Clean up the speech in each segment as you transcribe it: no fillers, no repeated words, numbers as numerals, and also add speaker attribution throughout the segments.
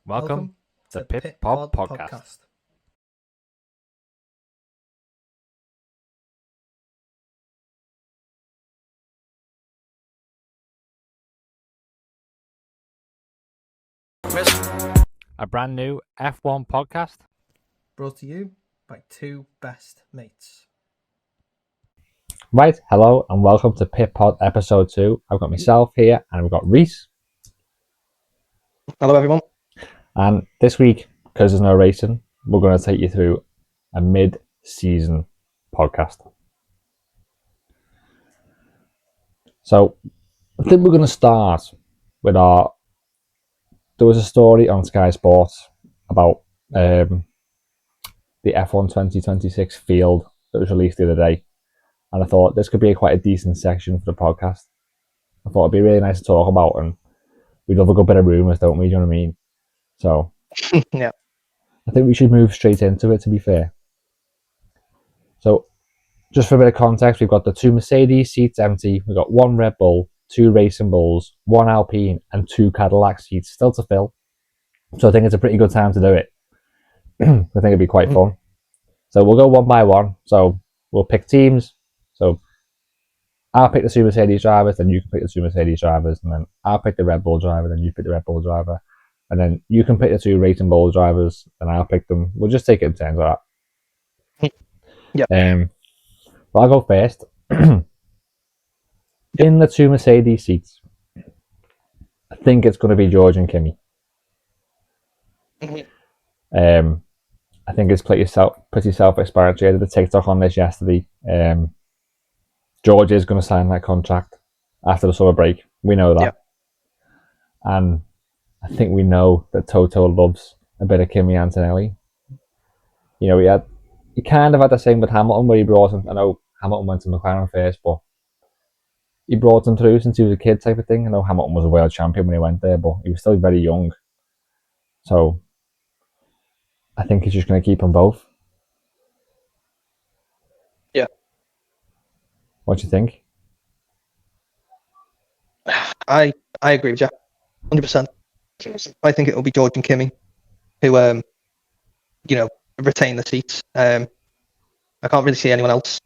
Speaker 1: Welcome to Pit Pod Podcast. A brand new F1 podcast
Speaker 2: brought to you by two best mates.
Speaker 1: Right, hello and welcome to Pit Pod episode 2. I've got myself here and we've got Reese.
Speaker 3: Hello everyone.
Speaker 1: And this week, because there's no racing, we're going to take you through a mid-season podcast. So, I think we're going to start with there was a story on Sky Sports about the F1 2026 field that was released the other day. And I thought this could be quite a decent section for the podcast. I thought it'd be really nice to talk about, and we'd love a good bit of rumours, don't we? Do you know what I mean? So,
Speaker 3: yeah.
Speaker 1: I think we should move straight into it, to be fair. So, just for a bit of context, we've got the 2 Mercedes seats empty, we've got 1 Red Bull, 2 Racing Bulls, 1 Alpine, and 2 Cadillac seats still to fill. So I think it's a pretty good time to do it. I think it'd be quite fun. So we'll go one by one. So we'll pick teams. So I'll pick the 2 Mercedes drivers, then you can pick the 2 Mercedes drivers, and then I'll pick the Red Bull driver, then you pick the Red Bull driver, and then you can pick the 2 Racing Bull drivers, and I'll pick them. We'll just take it in turns like
Speaker 3: that. Yeah.
Speaker 1: But I'll go first. In the 2 Mercedes seats, I think it's going to be George and Kimi. I think it's pretty self-explanatory. I did a TikTok on this yesterday. George is going to sign that contract after the summer break. We know that.
Speaker 3: Yeah.
Speaker 1: And I think we know that Toto loves a bit of Kimi Antonelli. You know, he kind of had the same with Hamilton where he brought him. I know Hamilton went to McLaren first, but he brought him through since he was a kid type of thing. I know Hamilton was a world champion when he went there, but he was still very young. So I think he's just going to keep them both.
Speaker 3: Yeah.
Speaker 1: What do you think?
Speaker 3: I agree with you, 100%. I think it will be George and Kimi who, retain the seats. I can't really see anyone else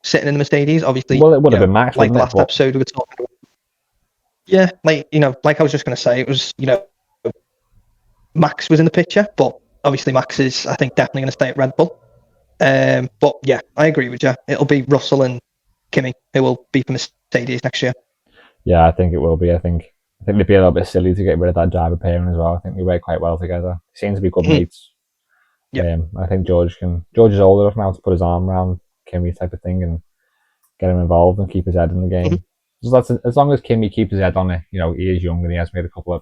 Speaker 3: sitting in the Mercedes. Obviously,
Speaker 1: well, it would have been Max,
Speaker 3: like
Speaker 1: wouldn't
Speaker 3: last episode we were talking about. Yeah, like I was just going to say, it was, Max was in the picture, but obviously Max is, I think, definitely going to stay at Red Bull. But yeah, I agree with you. It'll be Russell and Kimi who will be for Mercedes next year.
Speaker 1: Yeah, I think it will be. I think it'd be a little bit silly to get rid of that driver pairing as well. I think they work quite well together. They seem to be good mates.
Speaker 3: Yeah.
Speaker 1: I think George is old enough now to put his arm around Kimi type of thing and get him involved and keep his head in the game. So as long as Kimi keeps his head on it, he is young and he has made a couple of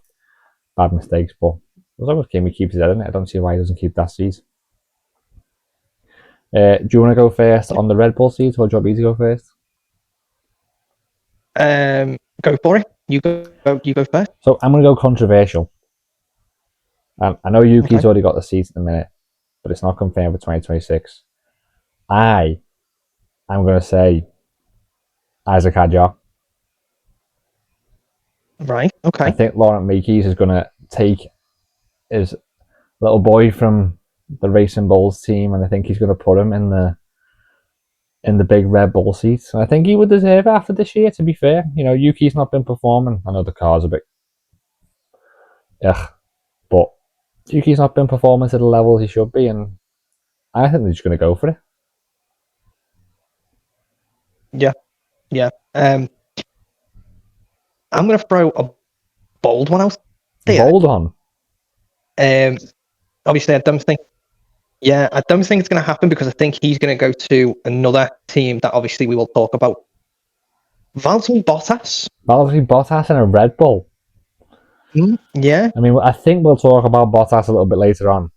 Speaker 1: bad mistakes, but as long as Kimi keeps his head on it, I don't see why he doesn't keep that seat. Do you want to go first on the Red Bull seat, or do you want me to go first?
Speaker 3: Go for it. You go first.
Speaker 1: So I'm going to go controversial. I know Yuki's already got the seat in a minute, but it's not confirmed for 2026. I'm going to say Isaac Hadjar.
Speaker 3: Right, okay.
Speaker 1: I think Laurent Mekies is going to take his little boy from the Racing Bulls team, and I think he's going to put him in the big Red Bull seat. So I think he would deserve it after this year, to be fair. Yuki's not been performing. I know the car's a bit but Yuki's not been performing to the level he should be, and I think they're just going to go for it.
Speaker 3: Yeah. I'm going to throw a bold one out there.
Speaker 1: Bold one?
Speaker 3: Obviously, I don't think it's going to happen because I think he's going to go to another team that obviously we will talk about. Valtteri Bottas
Speaker 1: and a Red Bull?
Speaker 3: Yeah.
Speaker 1: I mean, I think we'll talk about Bottas a little bit later on.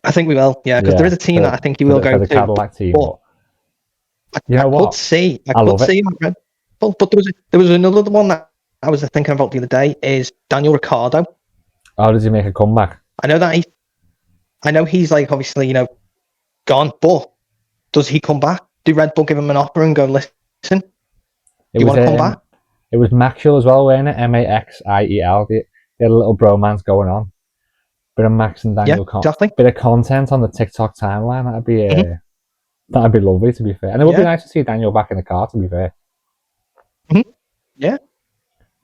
Speaker 3: I think we will, because there is a team that I think he will go to.
Speaker 1: The Cadillac team.
Speaker 3: I could see him at Red Bull, but there was another one that I was thinking about the other day is Daniel Ricciardo.
Speaker 1: How does he make a comeback?
Speaker 3: I know he's like obviously gone, but does he come back? Do Red Bull give him an offer and go, listen, you want to come back?
Speaker 1: It was Maxiel as well, wasn't it? Maxiel. They had a little bromance going on. Bit of Max and Daniel,
Speaker 3: exactly.
Speaker 1: bit of content on the TikTok timeline. That'd be lovely, to be fair. And it would be nice to see Daniel back in the car, to be fair.
Speaker 3: Yeah.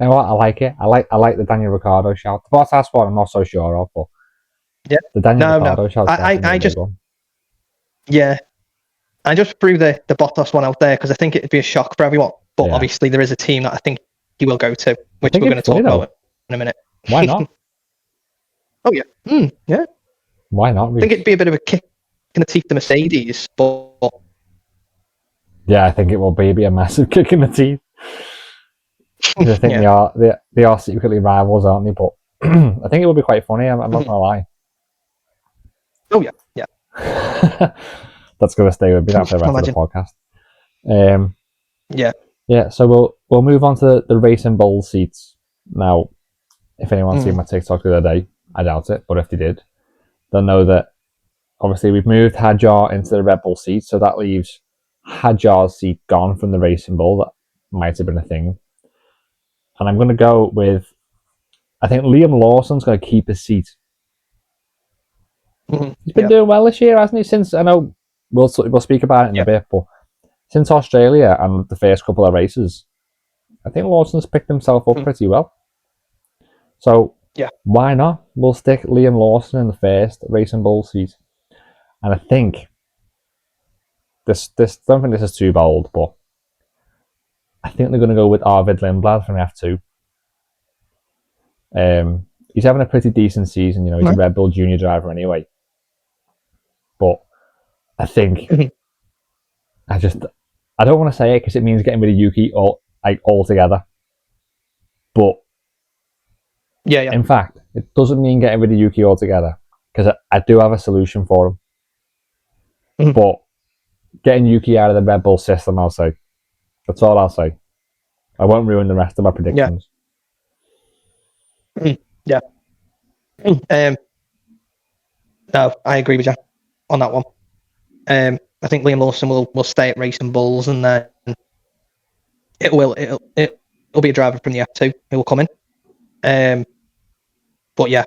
Speaker 1: You know what? I like it. I like the Daniel Ricciardo shout. The Bottas one, I'm not so sure of, but the Daniel Ricciardo shout.
Speaker 3: I just I just threw the Bottas one out there because I think it'd be a shock for everyone. But obviously, there is a team that I think he will go to, which we're going to talk about in a minute.
Speaker 1: Why not?
Speaker 3: Oh yeah, yeah.
Speaker 1: Why not?
Speaker 3: I think it'd be a bit of a kick in the teeth to Mercedes, but
Speaker 1: yeah, I think it will be a massive kick in the teeth. I think they are secretly rivals, aren't they? But I think it will be quite funny. I'm not gonna lie.
Speaker 3: Oh yeah.
Speaker 1: That's gonna stay with me after the rest of the podcast. Yeah. So we'll move on to the Racing Bull seats now. If anyone's seen my TikTok the other day, I doubt it, but if they did, they'll know that obviously we've moved Hadjar into the Red Bull seat, so that leaves Hadjar's seat gone from the Racing Bull. That might have been a thing. And I'm going to go with, I think Liam Lawson's going to keep his seat. He's been doing well this year, hasn't he? Since, I know we'll speak about it in a bit, but since Australia and the first couple of races, I think Lawson's picked himself up pretty well. So why not? We'll stick Liam Lawson in the first Racing Bull seat. And I think this don't think this is too bold, but I think they're going to go with Arvid Lindblad from F2. He's having a pretty decent season, you know. He's a Red Bull Junior driver anyway. But I think I don't want to say it because it means getting rid of Yuki altogether. But in fact, it doesn't mean getting rid of Yuki altogether because I do have a solution for him. But getting Yuki out of the Red Bull system, I'll say. That's all I'll say. I won't ruin the rest of my predictions.
Speaker 3: No, I agree with you on that one. I think Liam Lawson will stay at Racing Bulls, and then it'll be a driver from the F2 who will come in. But yeah,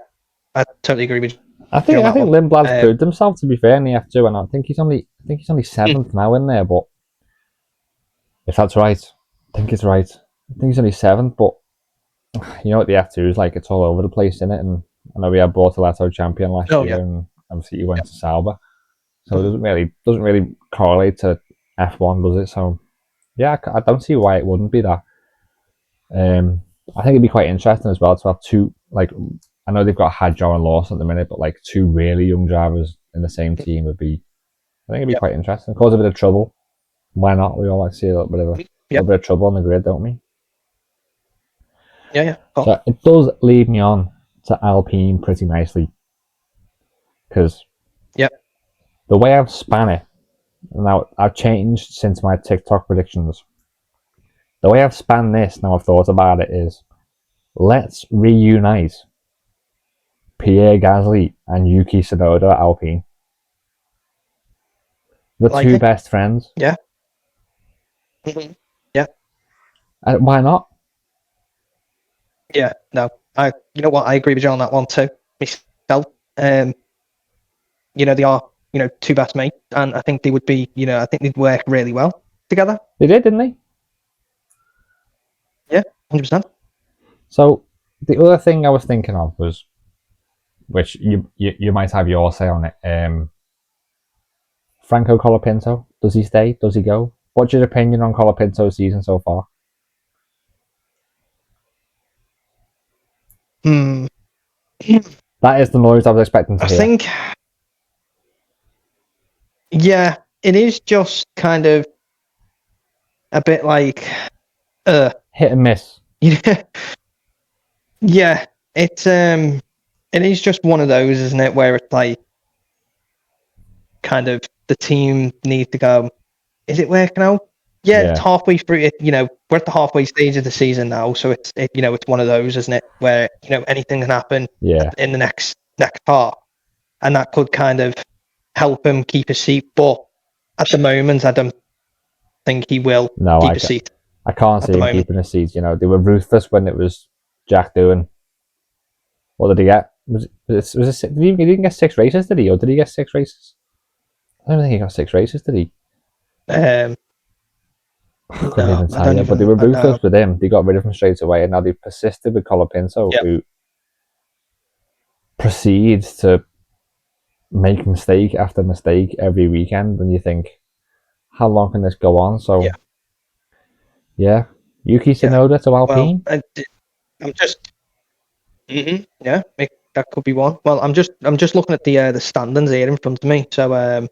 Speaker 3: I totally agree with you.
Speaker 1: I think Lindblad's proved himself, to be fair, in the F2, and I think he's only seventh now in there. But if that's right, I think it's right. I think he's only seventh, but you know what the F2 is like? It's all over the place, isn't it? And I know we had Bortoletto champion last year, and obviously he went to Sauber, so it doesn't really correlate to F1, does it? So yeah, I don't see why it wouldn't be that. I think it'd be quite interesting as well to have two, like, I know they've got Hadjar and Lawson at the minute, but like two really young drivers in the same team would be, I think it'd be quite interesting. Cause a bit of trouble. Why not? We all like to see a little bit of trouble on the grid, don't we?
Speaker 3: Yeah. Cool.
Speaker 1: So it does lead me on to Alpine pretty nicely. Because the way I've span it, now I've changed since my TikTok predictions. The way I've spanned this, now I've thought about it, is let's reunite Pierre Gasly and Yuki Tsunoda at Alpine. The two best friends.
Speaker 3: Yeah. Yeah.
Speaker 1: Why not?
Speaker 3: Yeah, no. You know what? I agree with you on that one too. Myself, you know, they are, you know, two best mates, and I think they would be, you know, I think they'd work really well together.
Speaker 1: They did, didn't they?
Speaker 3: Yeah, 100%.
Speaker 1: So the other thing I was thinking of was, which you might have your say on it. Franco Colapinto, does he stay? Does he go? What's your opinion on Colapinto's season so far? That is the noise I was expecting to hear.
Speaker 3: I think, yeah, it is just kind of a bit like
Speaker 1: hit and miss.
Speaker 3: Yeah, it is just one of those, isn't it, where it's like kind of the team needs to go, is it working out? Yeah, it's halfway through it, you know, we're at the halfway stage of the season now, so it's you know, it's one of those, isn't it, where, you know, anything can happen in the next part, and that could kind of help him keep his seat, but at the moment I don't think he will keep his seat.
Speaker 1: I can't see him keeping his seat, you know. They were ruthless when it was Jack Doohan. What did he get? He didn't get 6 races, did he? Or did he get 6 races? I don't think he got 6 races, did he?
Speaker 3: Um,
Speaker 1: I couldn't
Speaker 3: No,
Speaker 1: even
Speaker 3: I
Speaker 1: tell
Speaker 3: don't
Speaker 1: you, but they
Speaker 3: even-
Speaker 1: were
Speaker 3: I
Speaker 1: ruthless
Speaker 3: know.
Speaker 1: with him. They got rid of him straight away, and now they've persisted with Colapinto,
Speaker 3: Yep.
Speaker 1: who proceeds to make mistake after mistake every weekend, and you think, how long can this go on? So, yeah. Yuki Tsunoda to Alpine.
Speaker 3: well, I'm just. Yeah, that could be one. Well, I'm just looking at the standings here in front of me. So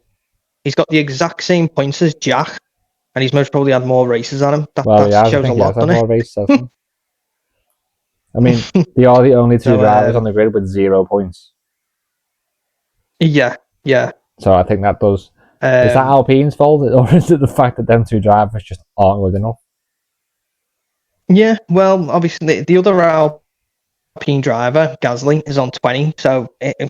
Speaker 3: he's got the exact same points as Jack, and he's most probably had more races on him.
Speaker 1: Well,
Speaker 3: That
Speaker 1: yeah, I
Speaker 3: shows a
Speaker 1: think he has
Speaker 3: lot,
Speaker 1: had
Speaker 3: doesn't
Speaker 1: more
Speaker 3: it?
Speaker 1: races, hasn't he? I mean, they are the only 2
Speaker 3: So,
Speaker 1: drivers on the grid with 0 points.
Speaker 3: Yeah.
Speaker 1: So I think that does. Is that
Speaker 3: Um,
Speaker 1: Alpine's fault, or is it the fact that them 2 drivers just aren't good enough?
Speaker 3: yeah. Well, obviously the other Alpine driver, Gasly, is on 20. So it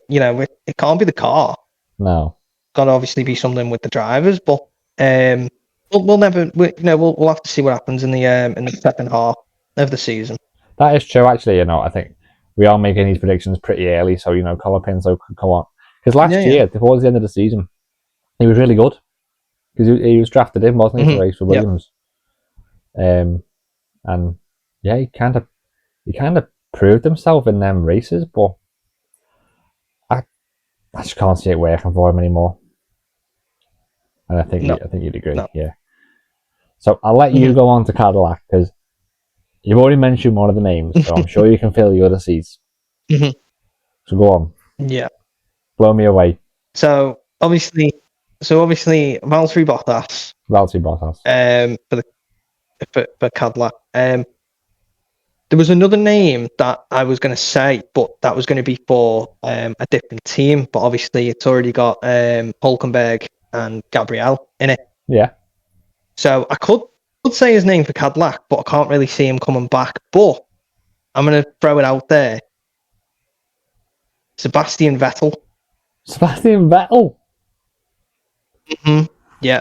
Speaker 3: can't be the car.
Speaker 1: No.
Speaker 3: Got to obviously be something with the drivers, but we'll never. We'll have to see what happens in the second half of the season.
Speaker 1: That is true, actually. I think we are making these predictions pretty early, so Colapinto could come on. Because last year, towards the end of the season, he was really good. Because he was drafted in, wasn't he, to race for Williams? And yeah, he kind of proved himself in them races, but I just can't see it working for him anymore. And I think you'd agree, yeah. So I'll let you go on to Cadillac because you've already mentioned one of the names, so I'm sure you can fill the other seats. So go on.
Speaker 3: Yeah.
Speaker 1: Blow me away.
Speaker 3: So obviously, Valtteri Bottas.
Speaker 1: Valtteri Bottas.
Speaker 3: For Cadillac. There was another name that I was going to say, but that was going to be for a different team. But obviously, it's already got Hulkenberg and Gabriel in it.
Speaker 1: Yeah.
Speaker 3: So I could say his name for Cadillac, but I can't really see him coming back. But I'm going to throw it out there. Sebastian Vettel.
Speaker 1: Sebastian Vettel.
Speaker 3: Yeah,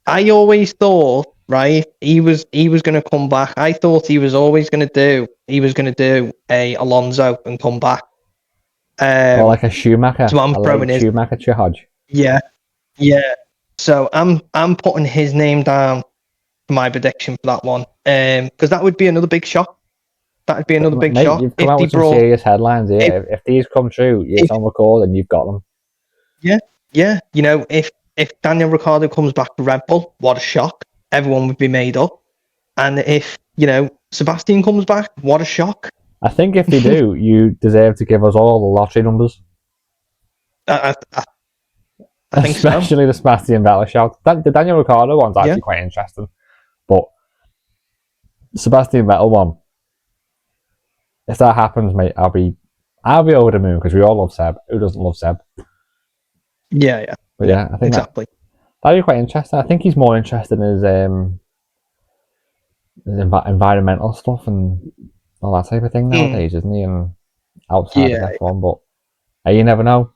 Speaker 3: I always thought, right, he was going to come back. I thought he was going to do a Alonso and come back.
Speaker 1: Or like a Schumacher.
Speaker 3: So I'm throwing his
Speaker 1: Schumacher Chihaj.
Speaker 3: Yeah. So I'm putting his name down for my prediction for that one. Because that would be another big shock. That would be another big shock.
Speaker 1: You've come out with some serious headlines here. If these come true, it's on record and you've got them.
Speaker 3: Yeah. If Daniel Ricciardo comes back to Red Bull, what a shock. Everyone would be made up. And if, Sebastian comes back, what a shock.
Speaker 1: I think if they do, you deserve to give us all the lottery numbers.
Speaker 3: I think
Speaker 1: Especially the Sebastian Vettel shout. The Daniel Ricciardo one's actually quite interesting. But Sebastian Vettel one, if that happens, mate, I'll be over the moon because we all love Seb. Who doesn't love Seb?
Speaker 3: Yeah.
Speaker 1: But yeah, I think
Speaker 3: exactly.
Speaker 1: That'd be quite interesting. I think he's more interested in his environmental stuff and all that type of thing nowadays, isn't he? And outside of F1, but you never know.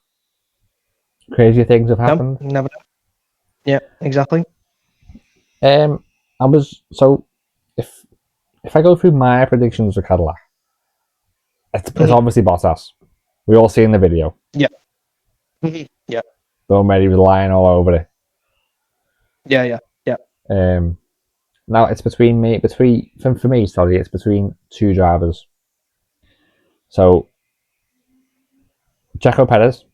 Speaker 1: Crazy things have happened.
Speaker 3: No, never know. Yeah, exactly.
Speaker 1: If I go through my predictions for Cadillac, it's obviously Bottas. We all seen the video.
Speaker 3: Yeah. Yeah.
Speaker 1: Don't worry, he was lying all over it.
Speaker 3: Yeah.
Speaker 1: Now it's for me, it's between 2 drivers. So Checo Perez.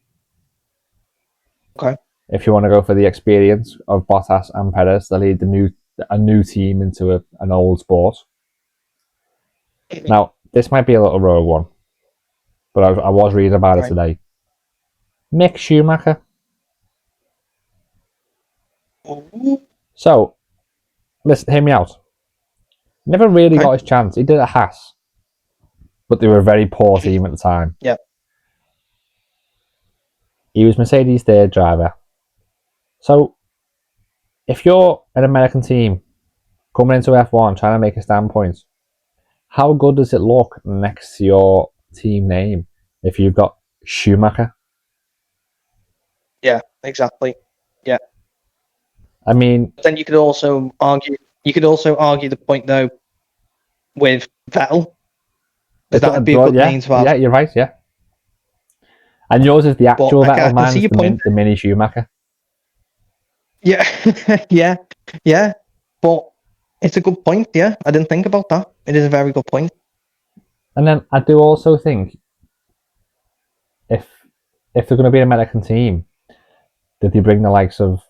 Speaker 3: Okay.
Speaker 1: If you want to go for the experience of Bottas and Perez, they lead a new team into an old sport. Now, this might be a little rogue one, but I was reading about it today. Mick Schumacher. So, listen, hear me out. Never really got his chance. He did a Haas, but they were a very poor team at the time.
Speaker 3: Yeah.
Speaker 1: He was Mercedes' 3rd driver. So, if you're an American team coming into F1 trying to make a standpoint, how good does it look next to your team name if you've got Schumacher?
Speaker 3: Yeah, exactly. Yeah.
Speaker 1: I mean,
Speaker 3: then you could also argue the point though with Vettel. That would be a good name to have.
Speaker 1: Yeah, you're right. Yeah. And yours is the actual
Speaker 3: I
Speaker 1: Vettel,
Speaker 3: can
Speaker 1: mine's
Speaker 3: see your point.
Speaker 1: the mini Schumacher.
Speaker 3: Yeah, yeah. But it's a good point. Yeah, I didn't think about that. It is a very good point.
Speaker 1: And then I do also think if they're going to be an American team, did they bring the likes of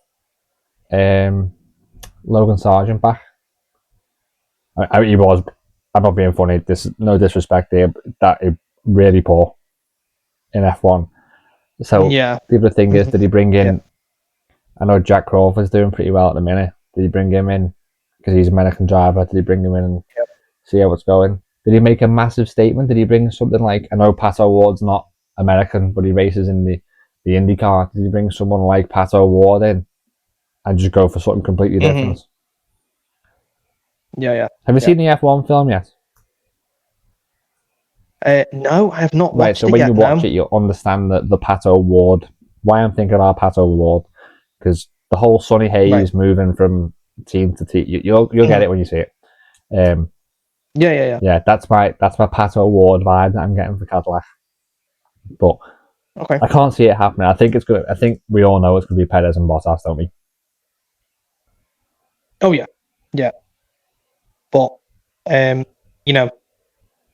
Speaker 1: Logan Sargent back? He was. I'm not being funny. This no disrespect there, but that is really poor in F1. So
Speaker 3: Yeah.
Speaker 1: the other thing is, did he bring in?
Speaker 3: Yeah.
Speaker 1: I know Jack Crawford's doing pretty well at the minute. Did he bring him in because he's an American driver? Did he bring him in and see how it's going? Did he make a massive statement? Did he bring something like, I know Pato Ward's not American, but he races in the IndyCar. Did he bring someone like Pato Ward in and just go for something completely different?
Speaker 3: Yeah.
Speaker 1: Have you seen the F1 film yet?
Speaker 3: No, I have not watched
Speaker 1: Right, so
Speaker 3: it
Speaker 1: when
Speaker 3: yet,
Speaker 1: you watch
Speaker 3: no.
Speaker 1: it, you'll understand that the Pato Ward, why I'm thinking about Pato Ward, because the whole Sonny Hayes moving from team to team, you'll get it when you see it.
Speaker 3: Yeah.
Speaker 1: That's my Pato Ward vibe that I'm getting for Cadillac. But
Speaker 3: Okay.
Speaker 1: I can't see it happening. I think we all know it's gonna be Perez and Bottas, don't we?
Speaker 3: Oh yeah. But you know,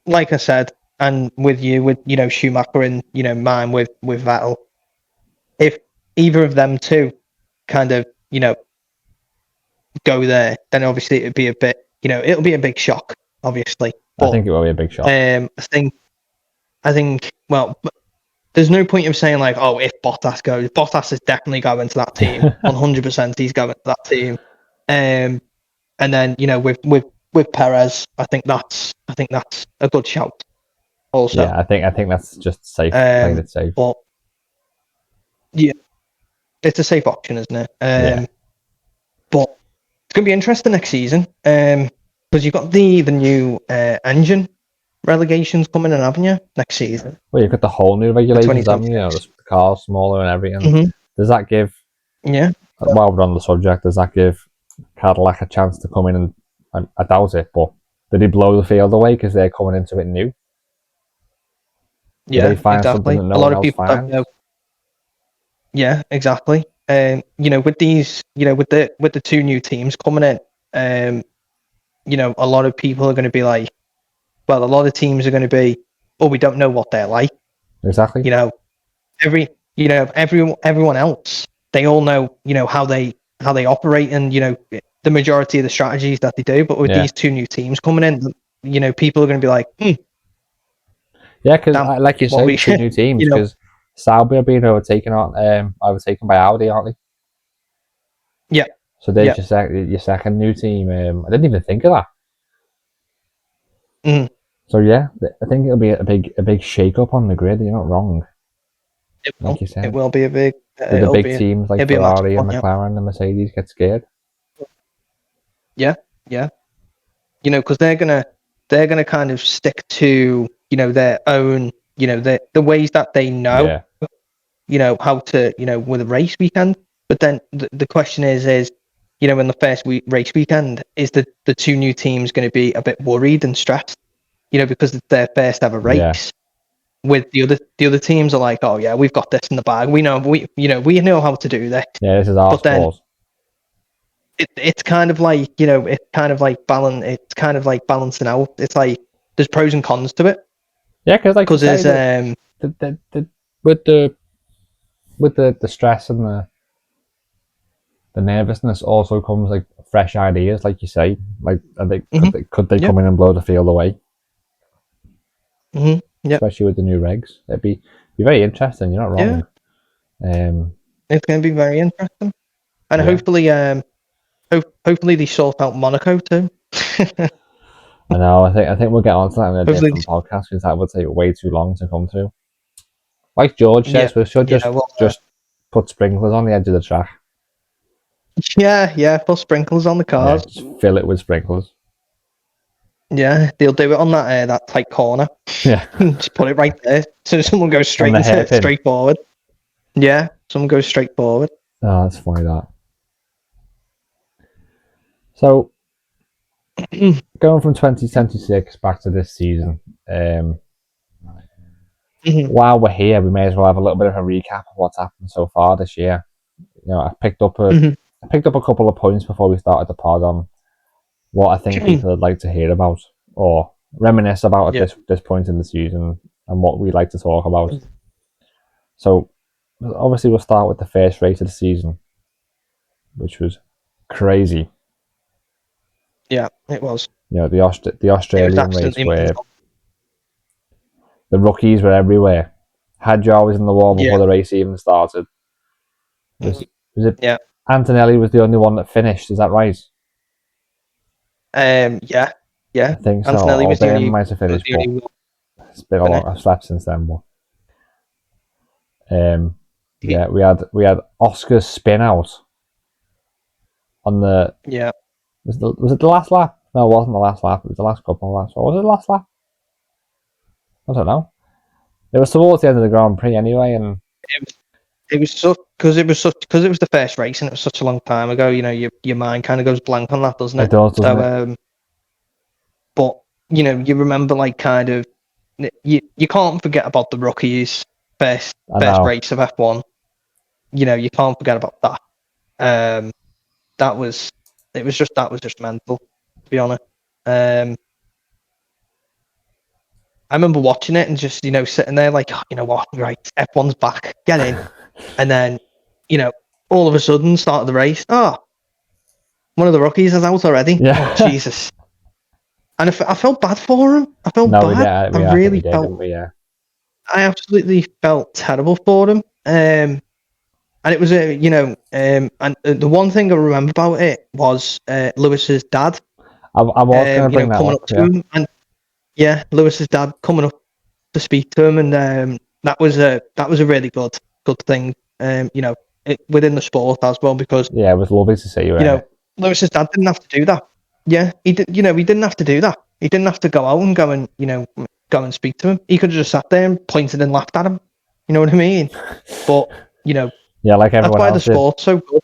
Speaker 3: like I said, and with you, with Schumacher and mine with Vettel, if either of them two kind of go there, then obviously it'd be a bit, it'll be a big shock, obviously. But
Speaker 1: I think it will be a big shock.
Speaker 3: I think, well, there's no point of saying like, oh, if Bottas goes, Bottas is definitely going to that team. 100% he's going to that team. And then with Perez, I think that's a good shout. Also,
Speaker 1: yeah, I think that's just safe. Playing it safe.
Speaker 3: But yeah, it's a safe option, isn't it?
Speaker 1: Yeah.
Speaker 3: But it's going to be interesting next season because you've got the new engine relegations coming in, haven't you, next season?
Speaker 1: Well, you've got the whole new regulations, haven't you? The cars smaller and everything.
Speaker 3: Mm-hmm.
Speaker 1: Does that give?
Speaker 3: Yeah.
Speaker 1: While we're on the subject, does that give Cadillac a chance to come in and I doubt it, but did he blow the field away because they're coming into it new?
Speaker 3: Yeah,
Speaker 1: Did they find
Speaker 3: exactly.
Speaker 1: something that no
Speaker 3: a lot
Speaker 1: one
Speaker 3: of
Speaker 1: else
Speaker 3: people don't
Speaker 1: finds?
Speaker 3: know. Yeah, exactly. With these, with the two new teams coming in, a lot of people are going to be like, well, a lot of teams are going to be, oh, we don't know what they're like.
Speaker 1: Exactly.
Speaker 3: Everyone else, they all know, how they operate and the majority of the strategies that they do. But with these two new teams coming in, people are going to be like,
Speaker 1: yeah, because like you say, two new teams because Sauber are being overtaken by Audi, aren't they?
Speaker 3: Yeah.
Speaker 1: So there's your second new team. I didn't even think of that. So yeah, I think it'll be a big shake up on the grid. You're not wrong. Like you said,
Speaker 3: it will be a big.
Speaker 1: The big teams like Ferrari and McLaren and Mercedes get scared.
Speaker 3: Yeah. Because they're gonna kind of stick to their own the ways that they know.
Speaker 1: Yeah.
Speaker 3: How to with a race weekend. But then the question is in the first race weekend, is the two new teams going to be a bit worried and stressed? Because it's their first ever race.
Speaker 1: Yeah.
Speaker 3: With the other teams are like, oh yeah, we've got this in the bag. We know we know how to do this.
Speaker 1: Yeah, this is our sport.
Speaker 3: It's kind of like it's kind of like balancing out. It's like there's pros and cons to it.
Speaker 1: Yeah, because there's with the stress and the nervousness also comes like fresh ideas, like you say. Like, could they come in and blow the field away?
Speaker 3: Mm-hmm. Yeah.
Speaker 1: Especially with the new regs, it'd be very interesting. You're not wrong.
Speaker 3: Yeah. It's going to be very interesting, and hopefully, hopefully they sort out Monaco too.
Speaker 1: I know. I think we'll get on to that in a different podcast because that would take way too long to come through. Like George says, we should just put sprinklers on the edge of the track.
Speaker 3: Yeah, put sprinklers on the cars.
Speaker 1: Yeah, just fill it with sprinklers.
Speaker 3: Yeah, they'll do it on that tight corner.
Speaker 1: Yeah.
Speaker 3: Just put it right there. So someone goes straight forward. Yeah, someone goes straight forward.
Speaker 1: Oh, that's funny that. So going from 2026 back to this season, while we're here, we may as well have a little bit of a recap of what's happened so far this year. I picked up a couple of points before we started the pod on what I think people would like to hear about or reminisce about at this point in the season and what we'd like to talk about. So, obviously, we'll start with the first race of the season, which was crazy.
Speaker 3: Yeah, it was.
Speaker 1: The Australian race where
Speaker 3: mental.
Speaker 1: the rookies were everywhere. Hadjar was in the wall before the race even started. Was it?
Speaker 3: Yeah.
Speaker 1: Antonelli was the only one that finished. Is that right?
Speaker 3: Yeah.
Speaker 1: I think so.
Speaker 3: Antonelli was the only.
Speaker 1: Might have finished, but it's been a long. I've slept since then, but. We had Oscar's spin out on the.
Speaker 3: Yeah.
Speaker 1: Was it the last lap? No, it wasn't the last lap. It was the last couple of laps. Or was it the last lap? I don't know. It was towards the end of the Grand Prix anyway, and
Speaker 3: it was because it was the first race and it was such a long time ago. Your mind kind of goes blank on that, doesn't it?
Speaker 1: It does, doesn't it?
Speaker 3: But you remember you can't forget about the rookies first race of F1. You can't forget about that. That was just mental, to be honest. I remember watching it and just sitting there like, you know what, right, F1's back, get in, and then all of a sudden started the race. Oh, one of the rookies is out already.
Speaker 1: Yeah.
Speaker 3: Oh, Jesus. And I felt bad for him. I felt bad. I really felt. I absolutely felt terrible for him. And it was and the one thing I remember about it was Lewis's dad.
Speaker 1: I was going to bring that
Speaker 3: coming up to him, and Lewis's dad coming up to speak to him, and that was a really good thing. Within the sport as well, because
Speaker 1: it was lovely to see you.
Speaker 3: Lewis's dad didn't have to do that. Yeah, he did. He didn't have to do that. He didn't have to go out and go and speak to him. He could have just sat there and pointed and laughed at him. You know what I mean? But
Speaker 1: like everyone
Speaker 3: that's why
Speaker 1: else
Speaker 3: the sport's so good.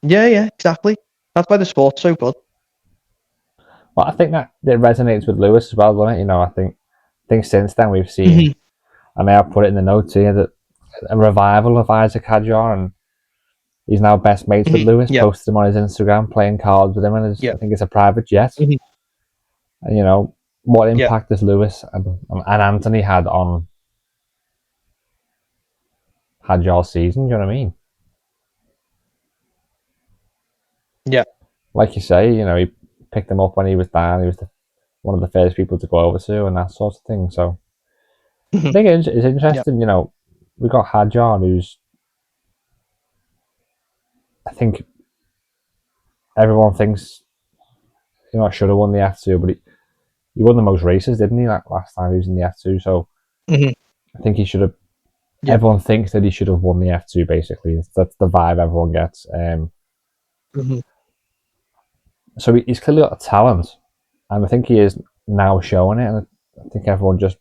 Speaker 3: Yeah, exactly. That's why the sport's so good.
Speaker 1: Well, I think that it resonates with Lewis as well, doesn't it? I think since then we've seen, and I have put it in the notes here, that a revival of Isaac Hadjar, and he's now best mates with Lewis. Posted him on his Instagram, playing cards with him, and I think it's a private jet. And what impact has Lewis and Anthony had on Hadjar's season? Do you know what I mean?
Speaker 3: Yeah.
Speaker 1: Like you say, he picked him up when he was down. He was one of the first people to go over to, and that sort of thing. So I think it's interesting. We got Hadjar, who's, I think everyone thinks should have won the F2, but he won the most races, didn't he? Like last time he was in the F2, so I think he should have. Everyone thinks that he should have won the F2. Basically, that's the vibe everyone gets. So he's clearly got a talent, and I think he is now showing it. And I think everyone just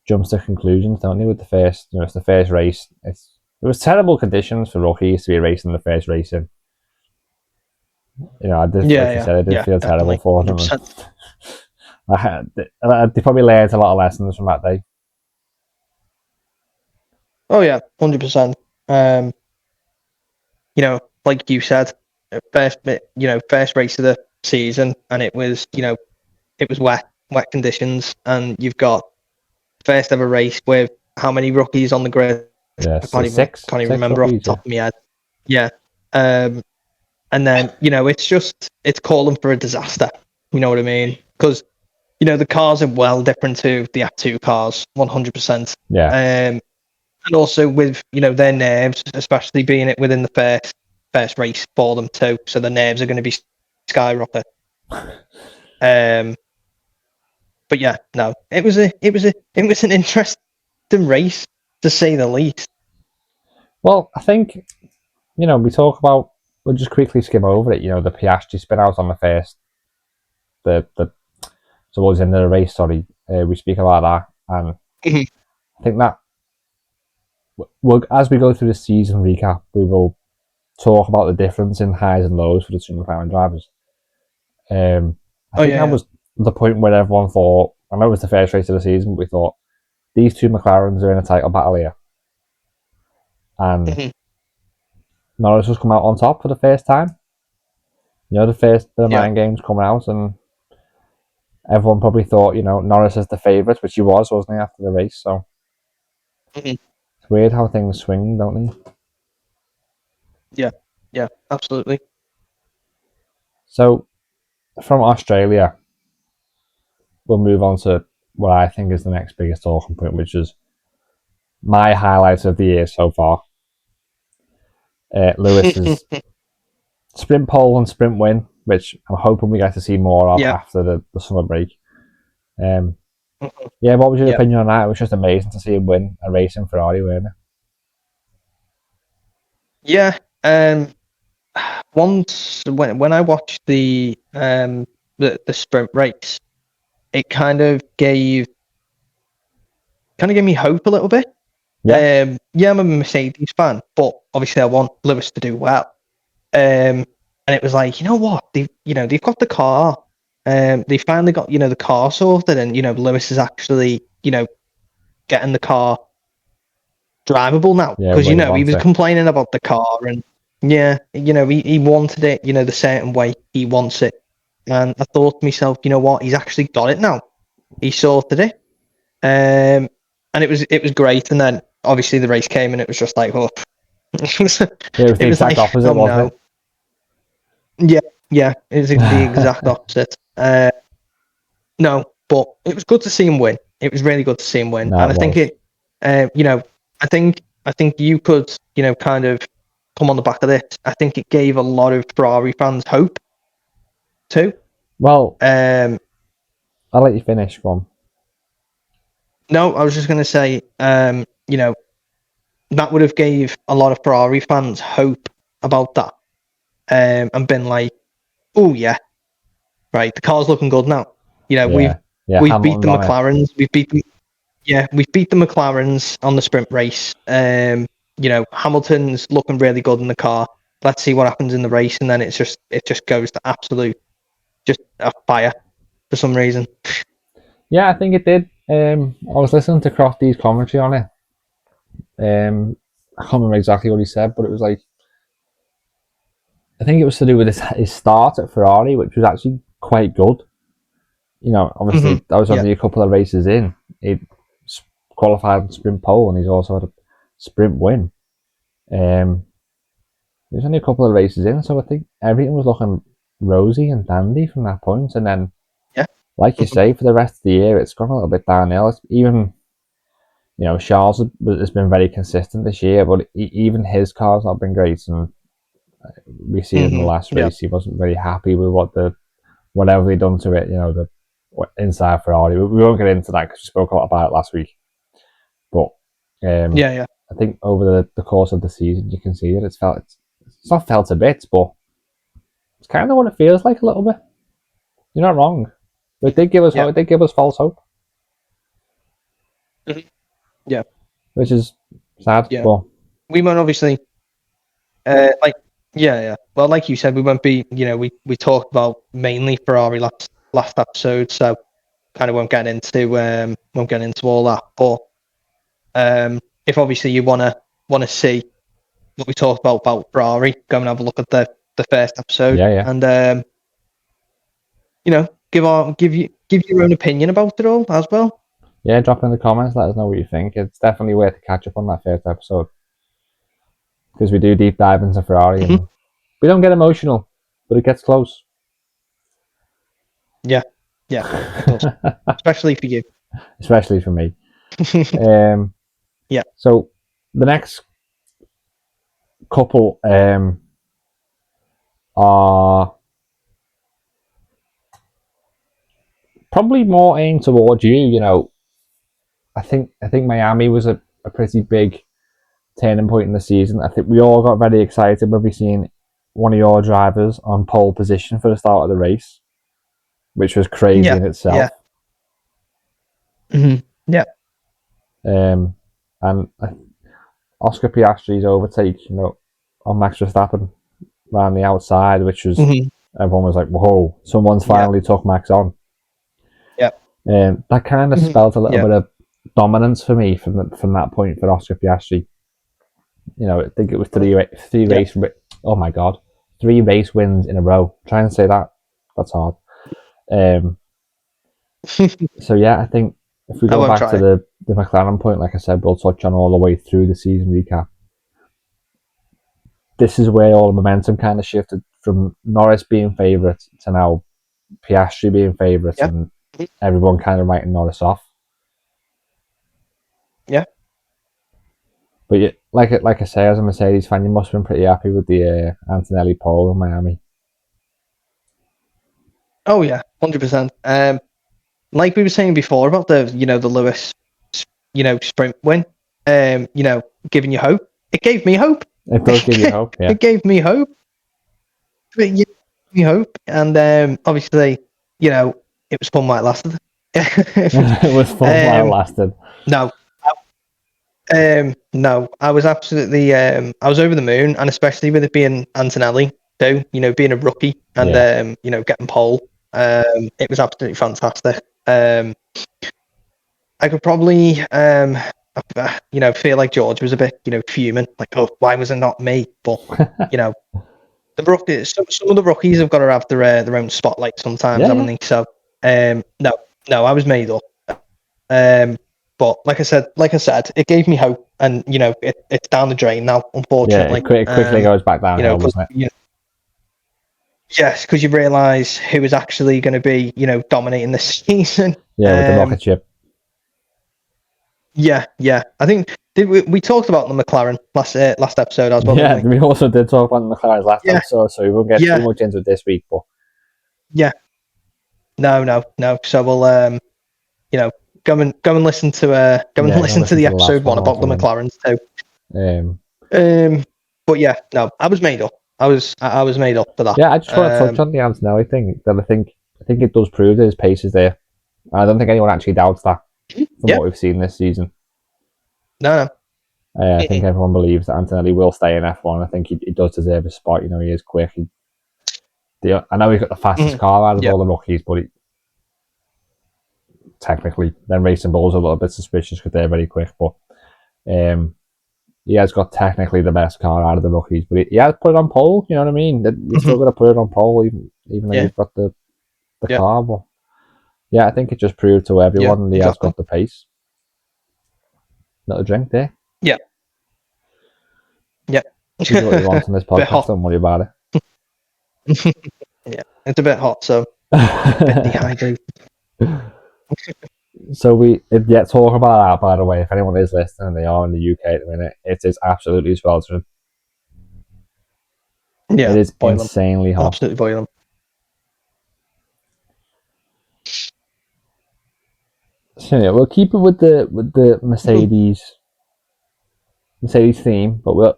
Speaker 1: jumps to conclusions, don't they? With the first, it's the first race. It was terrible conditions for rookies to be racing the first race in. I did, I did feel terrible for them. They probably learned a lot of lessons from that day.
Speaker 3: Oh yeah, 100%. Like you said, first race of the season, and it was wet conditions, and you've got first ever race with how many rookies on the grid?
Speaker 1: Yeah,
Speaker 3: can't even remember
Speaker 1: rookies,
Speaker 3: off the top of my head. Yeah. And then, it's calling for a disaster. You know what I mean? Because, the cars are well different to the F2 cars, 100%.
Speaker 1: Yeah.
Speaker 3: And also with, their nerves, especially being it within the first race for them too. So the nerves are going to be skyrocket. But yeah, no, it was an interesting race, to say the least. Well,
Speaker 1: I think, we'll just quickly skim over it. The Piastri spin out on the first, towards the end of the race. Sorry, we speak about that, and I think that as we go through the season recap, we will talk about the difference in highs and lows for the two McLaren drivers. I think that was the point where everyone thought, I know it was the first race of the season, but we thought these two McLarens are in a title battle here, and
Speaker 3: Mhm.
Speaker 1: Norris has come out on top for the first time. You know, the first bit of
Speaker 3: Yeah.
Speaker 1: mind games coming out, and everyone probably thought, you know, Norris is the favourite, which he was, wasn't he, after the race? So
Speaker 3: Mhm.
Speaker 1: it's weird how things swing, don't they?
Speaker 3: Yeah, absolutely.
Speaker 1: So from Australia, we'll move on to what I think is the next biggest talking point, which is my highlights of the year so far. Lewis's sprint pole and sprint win, which I'm hoping we get to see more of
Speaker 3: Yeah.
Speaker 1: after the summer break.
Speaker 3: Mhm.
Speaker 1: Yeah, what was your
Speaker 3: Yeah.
Speaker 1: opinion on that? It was just amazing to see him win a race in Ferrari, weren't it?
Speaker 3: Yeah. Once when I watched the sprint race, it kind of gave me hope a little bit.
Speaker 1: Yeah.
Speaker 3: Yeah, I'm a Mercedes fan, but obviously I want Lewis to do well. And it was like, you know what? They've got the car. They finally got, the car sorted, and Lewis is actually, getting the car drivable now,
Speaker 1: Yeah,
Speaker 3: because
Speaker 1: where he
Speaker 3: he
Speaker 1: wants
Speaker 3: was
Speaker 1: it.
Speaker 3: complaining about the car, and yeah, he wanted it, the certain way he wants it. And I thought to myself, you know what? He's actually got it now. He sorted it. And it was great. And then obviously the race came, and it was just like, oh,
Speaker 1: Yeah, it was the
Speaker 3: it was
Speaker 1: exact
Speaker 3: like,
Speaker 1: opposite,
Speaker 3: oh
Speaker 1: wasn't
Speaker 3: no, yeah, it was the
Speaker 1: it?
Speaker 3: exact opposite. No, but it was good to see him win. It was really good to see him win,
Speaker 1: No,
Speaker 3: and
Speaker 1: it
Speaker 3: I think
Speaker 1: was.
Speaker 3: I think you could, kind of come on the back of this. I think it gave a lot of Ferrari fans hope too.
Speaker 1: Well,
Speaker 3: Um,
Speaker 1: I'll let you finish. Go on.
Speaker 3: no, I was just going to say, that would have gave a lot of Ferrari fans hope about that, and been like, oh yeah, right, the car's looking good now. We've
Speaker 1: Yeah,
Speaker 3: we've beat
Speaker 1: Hamilton's
Speaker 3: the
Speaker 1: on it.
Speaker 3: McLarens. We've beat the McLarens on the sprint race. Hamilton's looking really good in the car. Let's see what happens in the race, and then it just goes to absolute just a fire for some reason.
Speaker 1: Yeah, I think it did. I was listening to Crofty's commentary on it. I can't remember exactly what he said, but it was like, I think it was to do with his start at Ferrari, which was actually quite good. You know, obviously, that was
Speaker 3: Yeah.
Speaker 1: only a couple of races in. He qualified in sprint pole, and he's also had a sprint win. It was only a couple of races in, so I think everything was looking rosy and dandy from that point. And then,
Speaker 3: Yeah.
Speaker 1: like you say, for the rest of the year, it's gone a little bit downhill. Even, Charles has been very consistent this year, but even his car's not been great. And we see in the last
Speaker 3: Yeah.
Speaker 1: race, he wasn't very happy with whatever they done to it. The inside Ferrari. We won't get into that because we spoke a lot about it last week. But
Speaker 3: Yeah.
Speaker 1: I think over the course of the season, you can see that it's not felt a bit, but it's kind of what it feels like a little bit. You're not wrong. It did give us
Speaker 3: Yeah.
Speaker 1: hope. It did give us false hope.
Speaker 3: Yeah.
Speaker 1: Which is sad.
Speaker 3: Yeah.
Speaker 1: But
Speaker 3: We won't obviously, yeah. Well, like you said, we won't be. We talked about mainly Ferrari last episode, so kind of won't get into all that. But if obviously you wanna see what we talked about Ferrari, go and have a look at the first episode,
Speaker 1: yeah.
Speaker 3: and give your own opinion about it all as well.
Speaker 1: Yeah, drop in the comments. Let us know what you think. It's definitely worth to catch up on that first episode because we do deep dive into Ferrari and we don't get emotional, but it gets close.
Speaker 3: Yeah, it does. Especially for you.
Speaker 1: Especially for me.
Speaker 3: Yeah.
Speaker 1: So the next couple are probably more aimed towards you. I think Miami was a pretty big turning point in the season. I think we all got very excited when we seen one of your drivers on pole position for the start of the race, which was crazy in itself.
Speaker 3: Yeah.
Speaker 1: And Oscar Piastri's overtake, on Max Verstappen around the outside, which was everyone was like, "Whoa, someone's finally took Max on."
Speaker 3: Yeah.
Speaker 1: That kind of spelled a little bit of dominance for me from that point for Oscar Piastri. You know, I think it was three race wins in a row. Try and say that. That's hard. So yeah, I think if we
Speaker 3: I
Speaker 1: go
Speaker 3: won't
Speaker 1: back to
Speaker 3: try.
Speaker 1: the McLaren point, like I said, we'll touch on all the way through the season recap. This is where all the momentum kind of shifted from Norris being favourite to now Piastri being favourite,
Speaker 3: Yeah.
Speaker 1: and everyone kind of writing Norris off.
Speaker 3: Yeah.
Speaker 1: But yeah, like I say, as a Mercedes fan, you must have been pretty happy with the Antonelli pole in Miami.
Speaker 3: Oh yeah, 100%. Like we were saying before about the Lewis sprint win, giving you hope. It gave me hope.
Speaker 1: It does give you hope, yeah.
Speaker 3: It gave me hope. It gave me hope, and obviously, it was fun while it lasted.
Speaker 1: It was fun while it lasted.
Speaker 3: No, I was absolutely, I was over the moon, and especially with it being Antonelli too, being a rookie and getting pole, it was absolutely fantastic. I could probably, feel like George was a bit, fuming, like, oh, why was it not me? But the rookies, some of the rookies have got to have their own spotlight sometimes, haven't they? So, no, I was made up. But like I said, it gave me hope, and it's down the drain now, unfortunately.
Speaker 1: Yeah, it quickly goes back downhill, doesn't it?
Speaker 3: Yes, because you realise who is actually going to be, dominating this season.
Speaker 1: Yeah, with the rocket ship.
Speaker 3: Yeah. I think we talked about the McLaren last episode as well.
Speaker 1: Yeah, we also did talk about the McLaren's last episode, so we won't get too much into it this week. But
Speaker 3: yeah, no. So we'll go and listen to listen to the episode one about the McLarens too. But yeah, no, I was made up. I was made up for that.
Speaker 1: Yeah, I just want to touch on the Antonelli thing. That I think it does prove that his pace is there. I don't think anyone actually doubts that from what we've seen this season.
Speaker 3: No.
Speaker 1: I think everyone believes that Antonelli will stay in F1. I think he does deserve a spot. He is quick. I know he's got the fastest car out of all the rookies, but technically, then Racing Bulls are a little bit suspicious because they're very quick. But he has got technically the best car out of the rookies, but he has put it on pole. You know what I mean? You're still going to put it on pole, even though you've got the car. But yeah, I think it just proved to everyone that he has got the pace. Little drink there.
Speaker 3: Yeah.
Speaker 1: You do what you want on this podcast. Don't worry about
Speaker 3: it. Yeah, it's a bit hot, so a bit dehydrated.
Speaker 1: So talk about that, by the way. If anyone is listening and they are in the UK at the minute, it is absolutely sweltering.
Speaker 3: Yeah,
Speaker 1: it is insanely hot.
Speaker 3: Absolutely boiling.
Speaker 1: So yeah, we'll keep it with the Mercedes theme, but we'll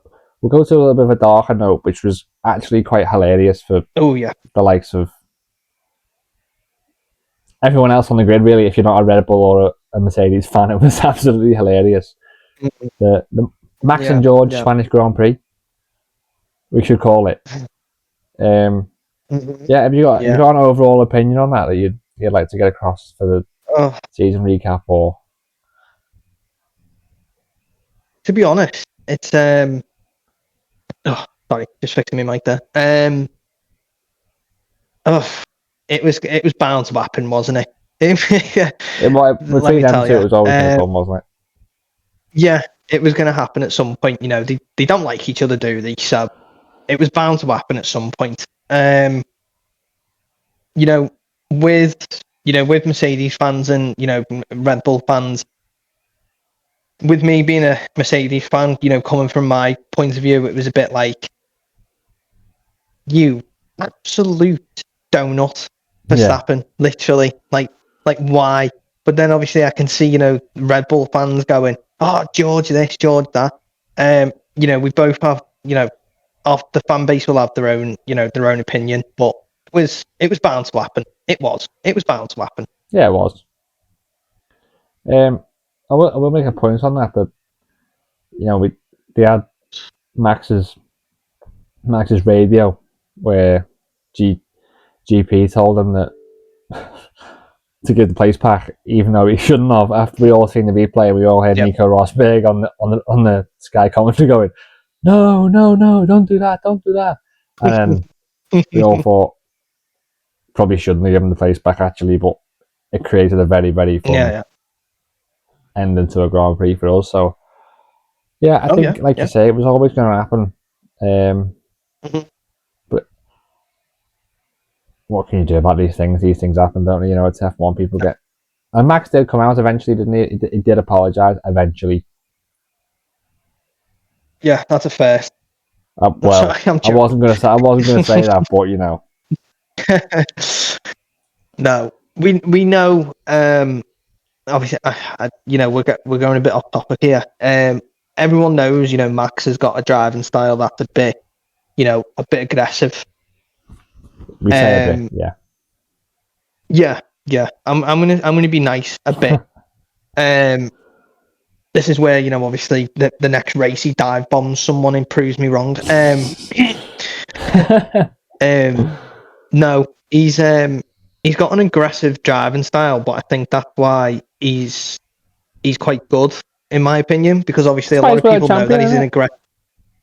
Speaker 1: go to a little bit of a darker note, which was actually quite hilarious for the likes of everyone else on the grid. Really, if you're not a Red Bull or a Mercedes fan, it was absolutely hilarious. The Max and George Spanish Grand Prix, we should call it. Yeah, have you got an overall opinion on that you'd like to get across for the season recap? Or
Speaker 3: to be honest, it's sorry, just fixing my mic there. It was bound to happen, wasn't it?
Speaker 1: Between them two, it was always going to come, wasn't it?
Speaker 3: Yeah, it was going to happen at some point. They don't like each other, do they? So it was bound to happen at some point. With Mercedes fans and Red Bull fans. With me being a Mercedes fan, coming from my point of view, it was a bit like, you absolute donut, Verstappen, literally. Like why? But then obviously I can see, Red Bull fans going, oh, George this, George that. We both have, off the fan base will have their own opinion, but it was bound to happen. It was bound to happen.
Speaker 1: Yeah, it was. I will make a point on that they had Max's radio where GP told him that to give the place back, even though he shouldn't have. After we all seen the replay, we all heard
Speaker 3: Yep.
Speaker 1: Nico Rosberg on the Sky commentary going, "No, no, no! Don't do that! Don't do that!" And then we all thought probably shouldn't have given the place back actually, but it created a very, very fun
Speaker 3: yeah.
Speaker 1: ending to a Grand Prix for us. So yeah, I think
Speaker 3: yeah,
Speaker 1: like
Speaker 3: yeah.
Speaker 1: you say, it was always going to happen.
Speaker 3: Mhm.
Speaker 1: But what can you do about these things? These things happen, don't they? You know, it's F1. People get. And Max did come out eventually, didn't he? He did apologise eventually.
Speaker 3: Yeah, that's a first.
Speaker 1: Well,
Speaker 3: I'm
Speaker 1: I wasn't going to say that, but you know.
Speaker 3: No, we know. Obviously, you know, we're going a bit off topic here. Everyone knows, you know, Max has got a driving style that's a bit, you know, a bit aggressive.
Speaker 1: We say a bit, yeah.
Speaker 3: Yeah. I'm gonna be nice a bit. This is where, you know, obviously the next race he dive bombs someone and proves me wrong. No, he's got an aggressive driving style, but I think that's why he's quite good in my opinion, because obviously a lot of people know that he's an aggressive.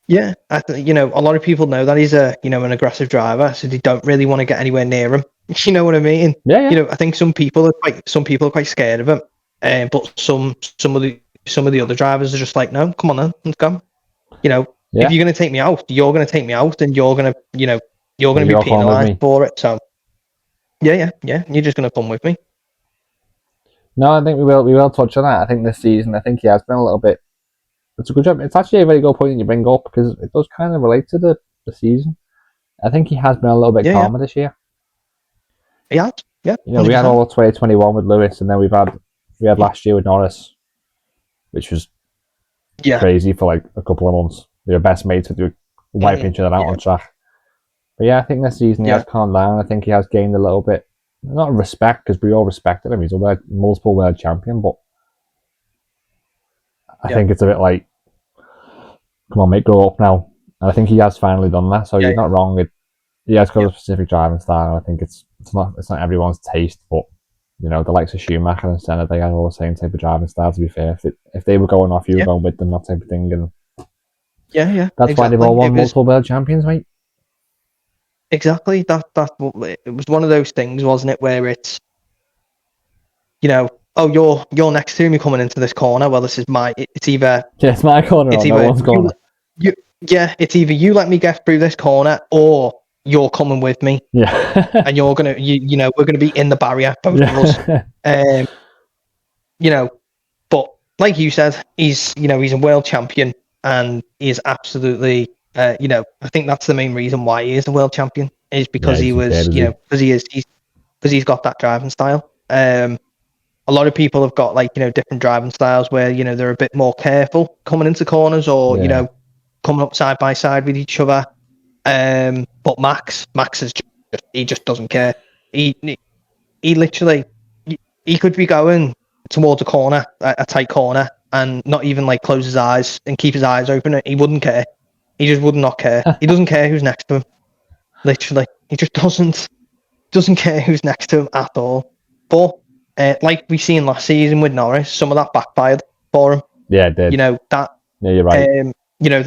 Speaker 3: Yeah, you know, a lot of people know that he's an aggressive driver, so they don't really want to get anywhere near him. You know what I mean?
Speaker 1: Yeah.
Speaker 3: You know, I think some people are quite scared of him, but some of the other drivers are just like, no, come on then, let's go. You know, if you're going to take me out, you're going to take me out, and you're going to be penalised for it. So, yeah, you're just going to come with me.
Speaker 1: No, I think we will touch on that. I think this season, he has been a little bit. It's a good job. It's actually a very good point that you bring up because it does kind of relate to the season. I think he has been a little bit calmer this year.
Speaker 3: He has, yeah.
Speaker 1: You know, 100%. We had all 2021 with Lewis, and then we had last year with Norris, which was crazy for like a couple of months. They were best mates, but they were wiping each other out on track. But yeah, I think this season he has calmed down. I think he has gained a little bit, not respect because we all respected him. He's a multiple world champion, but I think it's a bit like, come on, mate, grow up now. And I think he has finally done that. So you're not wrong. He has got a specific driving style. I think it's not everyone's taste, but you know, the likes of Schumacher and Senna, they had all the same type of driving style. To be fair, if they were going off, you were going with them, that type of thing. And that's why they've all won multiple world champions, mate.
Speaker 3: Exactly. It was one of those things, wasn't it, where it's, you know, oh, you're next to me coming into this corner. Well, this is it's either
Speaker 1: it's my corner or no one's corner.
Speaker 3: It's either you let me get through this corner or you're coming with me.
Speaker 1: Yeah.
Speaker 3: And you're gonna, you know, we're gonna be in the barrier, both of us. You know, but like you said, he's a world champion and he's absolutely, you know, I think that's the main reason why he is a world champion is because because he's got that driving style. A lot of people have got like, you know, different driving styles where, you know, they're a bit more careful coming into corners or, you know, coming up side by side with each other. But Max is he just doesn't care. He literally, he could be going towards a corner, a tight corner, and not even like close his eyes and keep his eyes open. He wouldn't care. He just would not care. He doesn't care who's next to him. Literally, he just doesn't care who's next to him at all. But like we seen last season with Norris, some of that backfired for him.
Speaker 1: Yeah, it did.
Speaker 3: You know that.
Speaker 1: Yeah, you're right.
Speaker 3: You know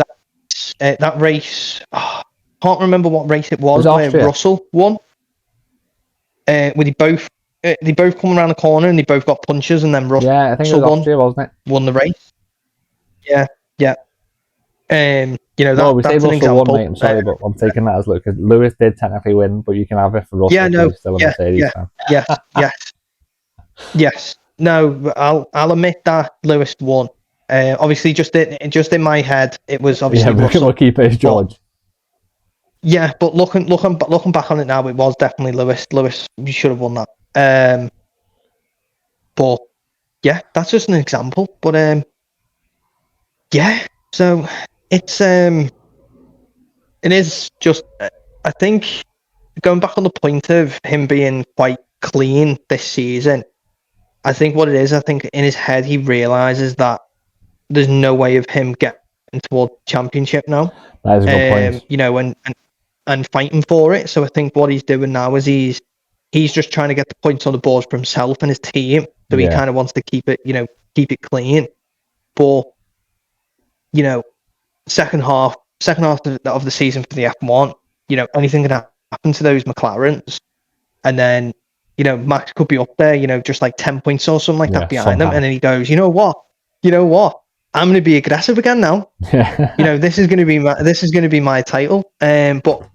Speaker 3: that race. Oh, can't remember what race it was where
Speaker 1: Austria.
Speaker 3: Russell won. Where they both come around the corner and they both got punches, and then Russell.
Speaker 1: Yeah, I think it was Austria, wasn't it?
Speaker 3: Won the race. Yeah. You know
Speaker 1: we say Russell won, mate. I'm sorry, but I'm taking that as Lewis because Lewis did technically win, but you can have it for Russell.
Speaker 3: Yeah, no,
Speaker 1: still a Mercedes fan.
Speaker 3: Yes. No, I'll admit that Lewis won. Obviously, just in my head, it was obviously Russell.
Speaker 1: Lucky face George.
Speaker 3: Yeah, but looking back on it now, it was definitely Lewis. Lewis, you should have won that. But yeah, that's just an example. But yeah, so it's it is just. I think going back on the point of him being quite clean this season, I think what it is, I think in his head he realizes that there's no way of him getting toward championship now.
Speaker 1: That is a good point.
Speaker 3: You know, and fighting for it. So I think what he's doing now is he's he's just trying to get the points on the board for himself and his team. So he
Speaker 1: Yeah.
Speaker 3: kind of wants to keep it clean. But, second half of the season for the F1, anything can happen to those McLarens. And then, Max could be up there, just like 10 points or something like that behind them.
Speaker 1: somehow.
Speaker 3: And then he goes, you know what? I'm going to be aggressive again now. This is going to be my title. But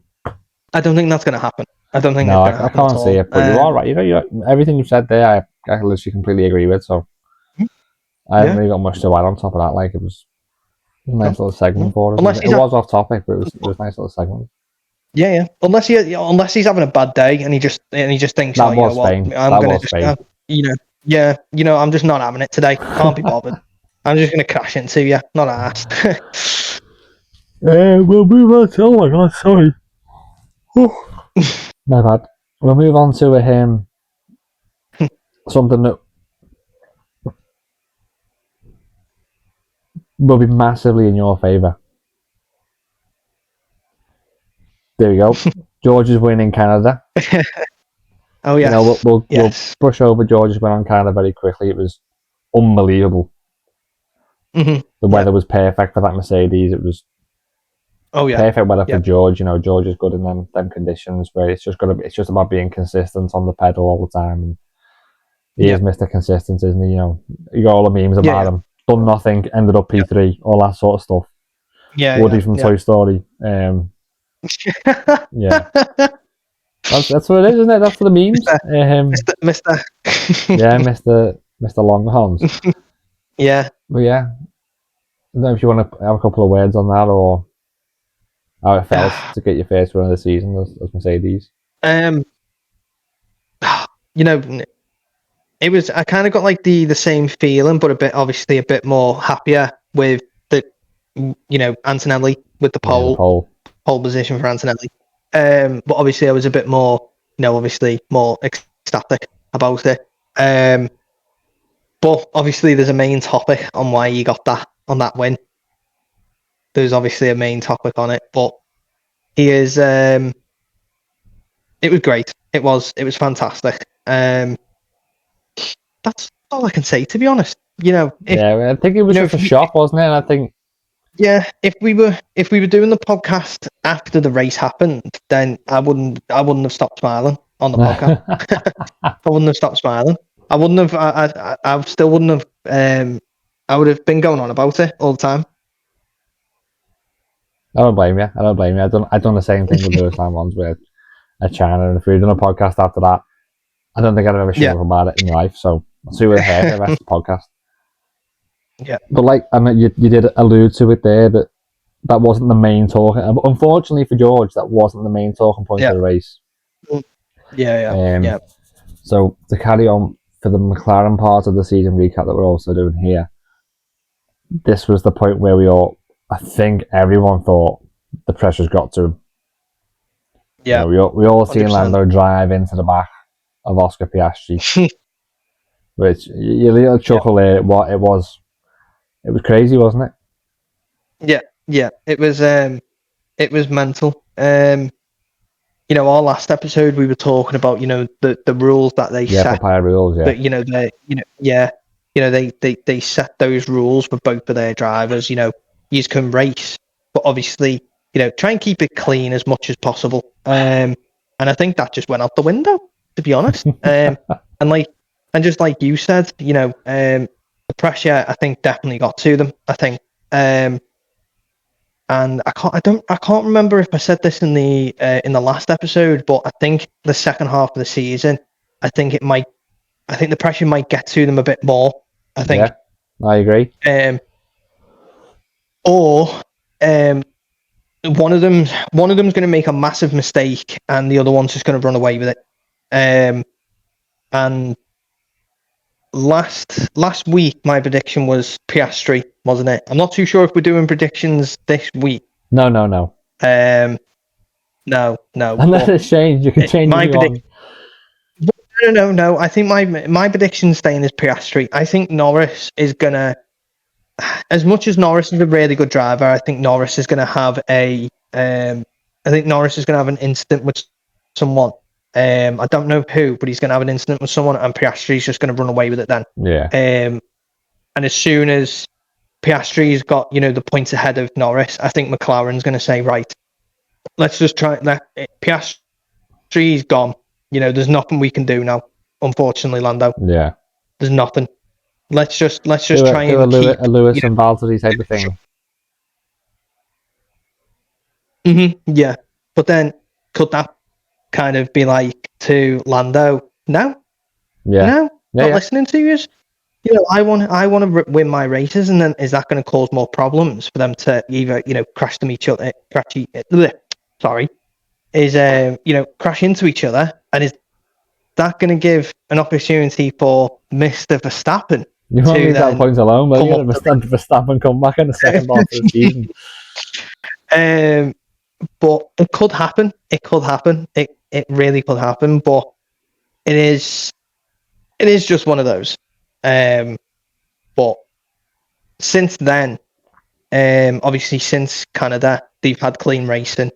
Speaker 3: I don't think that's going to happen. I don't think
Speaker 1: No,
Speaker 3: that's going to
Speaker 1: I
Speaker 3: happen
Speaker 1: can't
Speaker 3: at
Speaker 1: see
Speaker 3: all.
Speaker 1: it, but you're all right. Everything you've said there, I literally completely agree with. So I haven't really got much to add on top of that. Like, it was a nice little segment for us. It was off topic, but it was a nice little segment.
Speaker 3: Yeah. Unless he's having a bad day and he just thinks,
Speaker 1: That was Spain.
Speaker 3: I'm going to just, I'm just not having it today. Can't be bothered. I'm just going to crash into you. Not asked.
Speaker 1: We'll move on to. Oh my god, sorry. My bad. We'll move on to something that will be massively in your favour. There we go. George's win in Canada.
Speaker 3: Oh yeah.
Speaker 1: We'll brush over George's win on Canada very quickly. It was unbelievable.
Speaker 3: Mm-hmm.
Speaker 1: The weather was perfect for that Mercedes. It was perfect weather for George. George is good in them conditions where it's just about being consistent on the pedal all the time. And he is Mr. Consistent, isn't he? You got all the memes about him. Done nothing, ended up P3, all that sort of stuff. Woody from Toy Story. Yeah. That's what it is, isn't it? That's for the memes.
Speaker 3: Mr.
Speaker 1: Yeah, Mr. Longhorns.
Speaker 3: Yeah.
Speaker 1: But yeah. I don't know if you want to have a couple of words on that or how it felt to get your first win of the season as Mercedes.
Speaker 3: It was. I kind of got like the same feeling, but a bit more happier with the Antonelli with the pole position for Antonelli. But obviously I was a bit more, more ecstatic about it. But obviously there's a main topic on why he got that on that win. There's obviously a main topic on it, but he is. It was great. It was fantastic. That's all I can say, to be honest.
Speaker 1: I think it was just a shock, wasn't it? And I think.
Speaker 3: Yeah, if we were doing the podcast after the race happened, then I wouldn't have stopped smiling on the podcast. I wouldn't have stopped smiling. I wouldn't have. I still wouldn't have. I would have been going on about it all the time.
Speaker 1: I don't blame you. I done the same thing with those time ones with China, and if we'd done a podcast after that, I don't think I'd ever shut up about it in my life. So I'll see where the rest of the podcast.
Speaker 3: Yeah,
Speaker 1: but I mean, you did allude to it there that wasn't the main talk. Unfortunately for George, that wasn't the main talking point of the race.
Speaker 3: Yeah.
Speaker 1: So to carry on for the McLaren part of the season recap that we're also doing here, this was the point where I think everyone thought the pressure's got to him.
Speaker 3: Yeah,
Speaker 1: we all seen Lando drive into the back of Oscar Piastri, which you little chuckle there. What it was crazy, wasn't
Speaker 3: it? Yeah. It was mental. Our last episode we were talking about the rules that they set.
Speaker 1: Papaya rules. Yeah.
Speaker 3: But they set those rules for both of their drivers. You can race, but obviously try and keep it clean as much as possible. And I think that just went out the window, to be honest. And just like you said, the pressure I think definitely got to them. I think, and I can't remember if I said this in the last episode, but I think the second half of the season, I think the pressure might get to them a bit more. I think.
Speaker 1: Yeah, I agree.
Speaker 3: One of them's going to make a massive mistake, and the other one's just going to run away with it. And last week, my prediction was Piastri, wasn't it? I'm not too sure if we're doing predictions this week.
Speaker 1: No.
Speaker 3: No.
Speaker 1: Unless it's changed, you can change my prediction.
Speaker 3: No. I think my prediction staying is Piastri. I think Norris is gonna. As much as Norris is a really good driver, I think Norris is going to have an incident with someone, I don't know who, but he's going to have an incident with someone, and Piastri's just going to run away with it then.
Speaker 1: Yeah.
Speaker 3: And as soon as Piastri's got, the points ahead of Norris, I think McLaren's going to say, right, let's just try. Piastri's gone. There's nothing we can do now. Unfortunately, Lando.
Speaker 1: Yeah.
Speaker 3: There's nothing. Let's just
Speaker 1: Do
Speaker 3: try
Speaker 1: a
Speaker 3: and keep
Speaker 1: a Lewis and Valtteri type of thing.
Speaker 3: Yeah, but then could that kind of be like to Lando? No,
Speaker 1: Yeah.
Speaker 3: no, not
Speaker 1: Yeah.
Speaker 3: listening to you. I want to win my races, and then is that going to cause more problems for them to either crash into each other? Crash into each other, and is that going to give an opportunity for Mr. Verstappen?
Speaker 1: You won't
Speaker 3: to
Speaker 1: leave that
Speaker 3: then
Speaker 1: point alone, will you?
Speaker 3: come up
Speaker 1: Verstappen come back in the second half of the season.
Speaker 3: But it could happen. It could happen. It really could happen. But it is just one of those. But since then, obviously since Canada, they've had clean racing.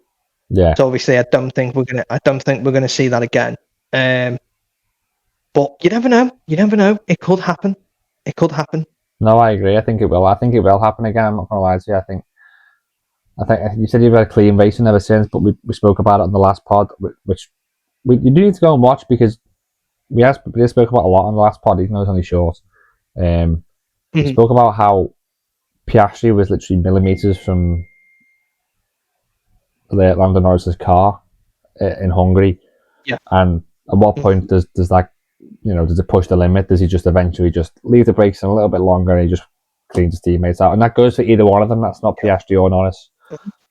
Speaker 1: Yeah.
Speaker 3: So obviously, I don't think we're gonna see that again. But you never know. You never know. It could happen. It could happen.
Speaker 1: No, I agree. I think it will. I think it will happen again. I'm not gonna lie to you. I think you said you've had a clean racing ever since, but we spoke about it on the last pod, which you do need to go and watch because we spoke about a lot on the last pod, even though it's only short. We spoke about how Piastri was literally millimeters from Lando Norris's car in Hungary.
Speaker 3: Yeah.
Speaker 1: And at what point does that, does it push the limit? Does he just eventually just leave the brakes in a little bit longer and he just cleans his teammates out? And that goes for either one of them. That's not Piastri or Norris.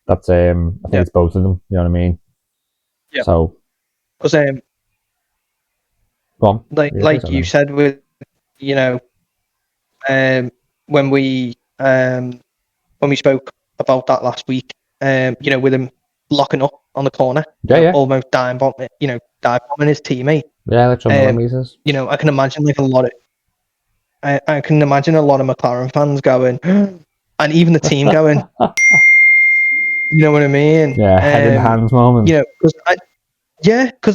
Speaker 1: That's I think it's both of them. You know what I mean?
Speaker 3: Yeah.
Speaker 1: So,
Speaker 3: because
Speaker 1: go on.
Speaker 3: like you said, with when we spoke about that last week, with him locking up on the corner, almost dive bombing his teammate.
Speaker 1: Yeah, that's millimeters.
Speaker 3: I can imagine like a lot of, I can imagine a lot of McLaren fans going, and even the team going, you know what I mean?
Speaker 1: Yeah, head in hands moment.
Speaker 3: Because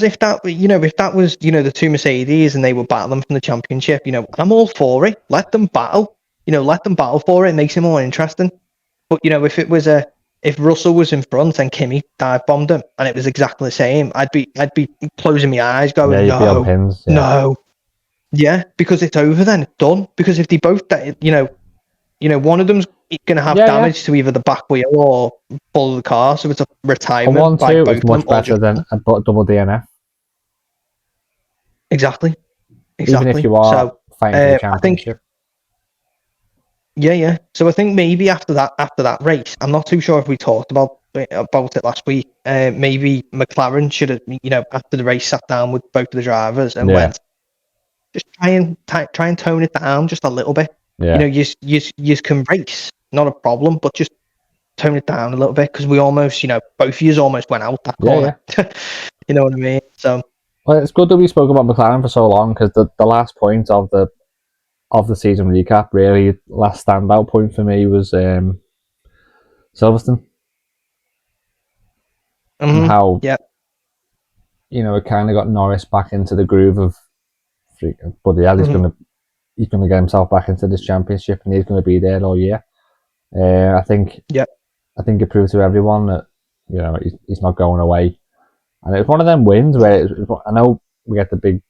Speaker 3: if that was the two Mercedes and they were battling from the championship, I'm all for it. Let them battle. Let them battle for it. It makes it more interesting. But if Russell was in front and Kimi dive bombed him and it was exactly the same, I'd be closing my eyes, going,
Speaker 1: you'd be on pins. Yeah.
Speaker 3: No, yeah, because it's over then, it's done. Because if they both, one of them's going to have damage to either the back wheel or full of the car, so it's a retirement.
Speaker 1: A 1-2 is much better than a double DNF.
Speaker 3: Exactly.
Speaker 1: Even if you are fighting for the championship.
Speaker 3: Yeah. So I think maybe after that race, I'm not too sure if we talked about it last week. Maybe McLaren should have, after the race, sat down with both of the drivers and went, just try and tone it down just a little bit.
Speaker 1: Yeah.
Speaker 3: You can race, not a problem, but just tone it down a little bit because we almost, both of you almost went out that corner. You know what I mean? So.
Speaker 1: Well, it's good that we spoke about McLaren for so long because the last point of the season recap, really, last standout point for me was Silverstone. And how, it kind of got Norris back into the groove of, bloody hell, he's going to get himself back into this championship and he's going to be there all year. I think it proved to everyone that, he's not going away. And it's one of them wins where I know we get the big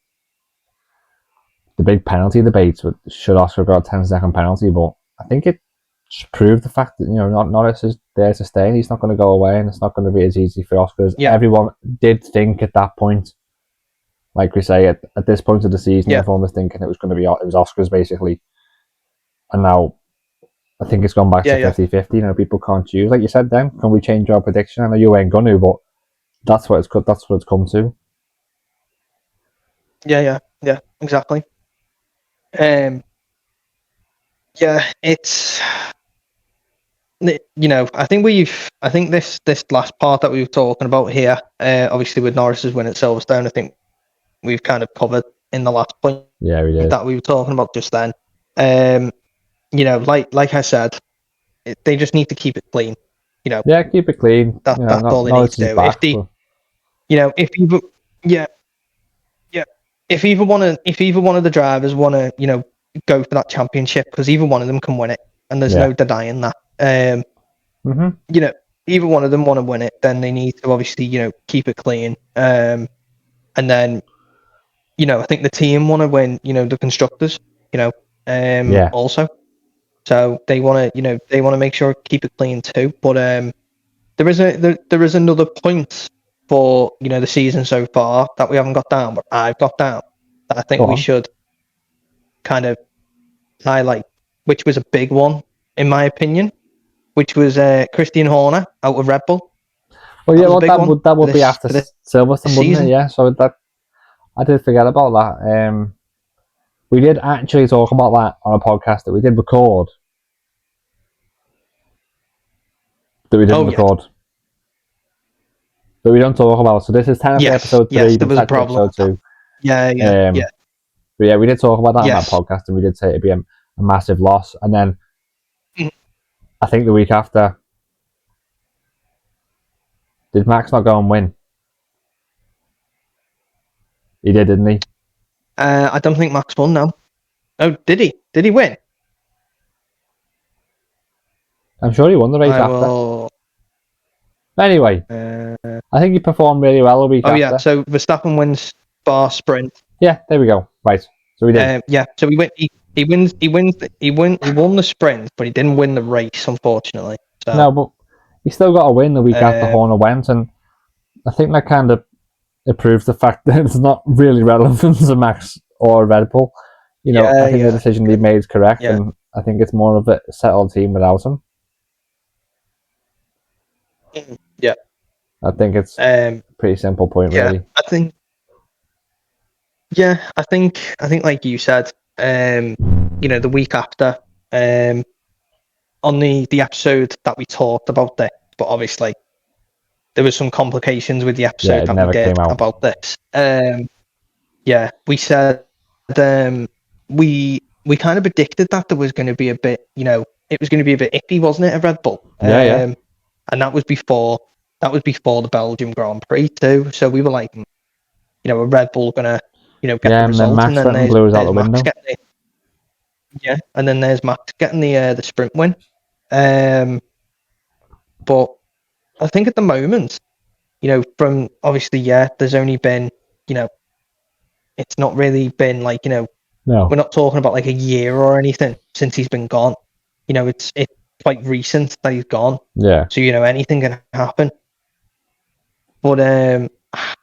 Speaker 1: penalty debates with should Oscar got a 10-second penalty, but I think it just proved the fact that Norris is there to stay and he's not going to go away and it's not going to be as easy for Oscar as everyone did think at that point. Like we say, at this point of the season, everyone was thinking it was Oscar's basically, and now I think it's gone back to 50-50. People can't choose. Like you said, then can we change our prediction? I know you ain't going to, but that's what it's come to.
Speaker 3: Yeah, exactly. It's I think this last part that we were talking about here, obviously with Norris's win at Silverstone, I think we've kind of covered in the last point.
Speaker 1: Yeah, we did.
Speaker 3: That we were talking about just then. Like I said, they just need to keep it clean.
Speaker 1: Keep it clean.
Speaker 3: That's all they need to do. if either one of the drivers want to, go for that championship, because either one of them can win it, and there's
Speaker 1: Yeah.
Speaker 3: no denying that.
Speaker 1: Mhm.
Speaker 3: Either one of them want to win it, then they need to obviously, keep it clean. And then, I think the team want to win, the constructors,
Speaker 1: Yeah.
Speaker 3: also. So they want to, make sure keep it clean too. But there is another point for, the season so far that we haven't got down, but I've got down, that I think
Speaker 1: Go
Speaker 3: we
Speaker 1: on.
Speaker 3: should kind of highlight, which was a big one in my opinion, which was Christian Horner out of Red Bull.
Speaker 1: Well, yeah,
Speaker 3: was a
Speaker 1: well,
Speaker 3: big one
Speaker 1: that would
Speaker 3: for
Speaker 1: be
Speaker 3: this-
Speaker 1: after
Speaker 3: for this
Speaker 1: Silverstone, wouldn't
Speaker 3: season.
Speaker 1: it? Yeah. So that I did forget about that. We did actually talk about that on a podcast that we did record. That we didn't
Speaker 3: Oh, yeah.
Speaker 1: record. That we don't talk about. So this is technically
Speaker 3: Yes,
Speaker 1: episode 3.
Speaker 3: yes, there was a
Speaker 1: technically
Speaker 3: problem.
Speaker 1: Episode 2.
Speaker 3: Yeah.
Speaker 1: But yeah, we did talk about that
Speaker 3: Yes.
Speaker 1: on that podcast, and we did say it'd be a massive loss. And then
Speaker 3: Mhm.
Speaker 1: I think the week after, did Max not go and win? He did, didn't he?
Speaker 3: I don't think Max won now. Oh, did he? Did he win?
Speaker 1: I'm sure he won the race
Speaker 3: I
Speaker 1: after.
Speaker 3: will.
Speaker 1: Anyway, I think he performed really well the week
Speaker 3: Oh
Speaker 1: after.
Speaker 3: yeah, so Verstappen wins bar sprint.
Speaker 1: Yeah, there we go. Right, so we did.
Speaker 3: Yeah, so he won the sprint, but he didn't win the race, unfortunately. So
Speaker 1: No, but he still got a win the week after
Speaker 3: Um,
Speaker 1: Horner went, and I think that kind of proves the fact that it's not really relevant to Max or Red Bull. I think the decision he made is correct,
Speaker 3: Yeah.
Speaker 1: and I think it's more of a settled team without him.
Speaker 3: Yeah.
Speaker 1: I think it's a pretty simple point,
Speaker 3: yeah,
Speaker 1: really.
Speaker 3: I think. Yeah, I think like you said, the week after, on the episode that we talked about this, but obviously there was some complications with the episode
Speaker 1: Yeah, it
Speaker 3: that
Speaker 1: never
Speaker 3: we did
Speaker 1: came out.
Speaker 3: about this. We said we kind of predicted that there was going to be a bit, it was going to be a bit iffy, wasn't it, at Red Bull?
Speaker 1: Yeah.
Speaker 3: And that was before the Belgium Grand Prix too. So we were like, a Red Bull gonna, get
Speaker 1: Yeah,
Speaker 3: the
Speaker 1: and
Speaker 3: result,
Speaker 1: then Max went and blew us out the
Speaker 3: Max
Speaker 1: window.
Speaker 3: getting and then there's Max getting the sprint win. But I think at the moment, from obviously, there's only been, it's not really been like,
Speaker 1: No.
Speaker 3: we're not talking about like a year or anything since he's been gone. It's quite recent that he's gone.
Speaker 1: Yeah.
Speaker 3: So, anything can happen. But I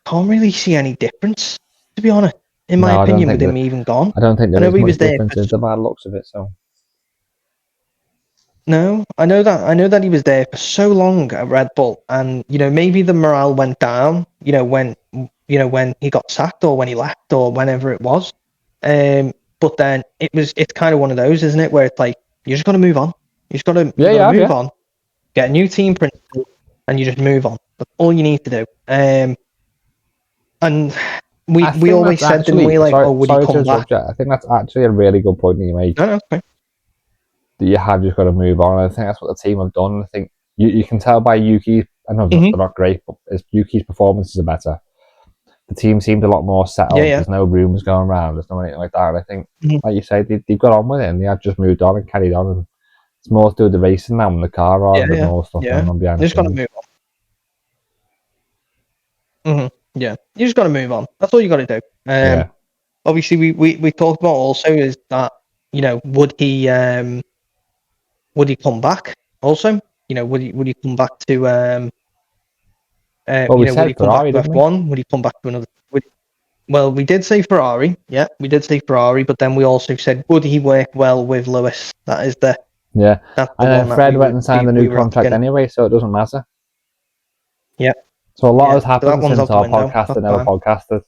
Speaker 3: can't really see any difference, to be honest, in my
Speaker 1: No, I don't
Speaker 3: opinion, with
Speaker 1: think
Speaker 3: him even gone.
Speaker 1: I don't think
Speaker 3: I
Speaker 1: there
Speaker 3: know
Speaker 1: is
Speaker 3: he
Speaker 1: much
Speaker 3: was there
Speaker 1: difference
Speaker 3: for-
Speaker 1: in the bad looks of it. So
Speaker 3: No, I know that he was there for so long at Red Bull, and maybe the morale went down. When he got sacked or when he left or whenever it was. But then it's kind of one of those, isn't it, where it's like you just got to move on. You just got to move on, get a new team principal, and you just move on. That's all you need to do. And we
Speaker 1: I think
Speaker 3: always
Speaker 1: that's
Speaker 3: said, didn't we, like,
Speaker 1: sorry,
Speaker 3: would
Speaker 1: sorry
Speaker 3: he
Speaker 1: to
Speaker 3: come back?
Speaker 1: interrupt you. I think that's actually a really good point that you make.
Speaker 3: No, okay.
Speaker 1: That you have just got to move on. I think that's what the team have done. I think you can tell by Yuki. I know
Speaker 3: Mhm.
Speaker 1: they're not great, but Yuki's performances are better. The team seemed a lot more settled.
Speaker 3: Yeah.
Speaker 1: There's no rumours going around. There's no anything like that. And I think,
Speaker 3: Mhm.
Speaker 1: like you said, they've got on with it, and they have just moved on and carried on. And it's more to do with the racing now and the car rather than more stuff
Speaker 3: Yeah.
Speaker 1: going on behind
Speaker 3: You just
Speaker 1: the
Speaker 3: got to
Speaker 1: scenes.
Speaker 3: move on. Yeah, you just got to move on. That's all you got to do.
Speaker 1: Yeah.
Speaker 3: Obviously, we talked about also is that would he come back also? Would he come back to
Speaker 1: Well, we
Speaker 3: would
Speaker 1: said
Speaker 3: he come
Speaker 1: Ferrari,
Speaker 3: back to
Speaker 1: didn't we?
Speaker 3: F1? Would he come back to another? Well, we did say Ferrari. Yeah, we did say Ferrari, but then we also said would he work well with Lewis? That's the
Speaker 1: Yeah.
Speaker 3: one
Speaker 1: And then
Speaker 3: that
Speaker 1: Fred
Speaker 3: we
Speaker 1: went
Speaker 3: were-
Speaker 1: and signed
Speaker 3: we-
Speaker 1: a
Speaker 3: we
Speaker 1: new
Speaker 3: were
Speaker 1: contract
Speaker 3: asking.
Speaker 1: anyway, so it doesn't matter.
Speaker 3: Yeah.
Speaker 1: So a lot
Speaker 3: Yeah,
Speaker 1: has
Speaker 3: so
Speaker 1: happened
Speaker 3: that one's
Speaker 1: since
Speaker 3: out the
Speaker 1: our
Speaker 3: window.
Speaker 1: podcast
Speaker 3: That's
Speaker 1: and never
Speaker 3: fine.
Speaker 1: podcasted.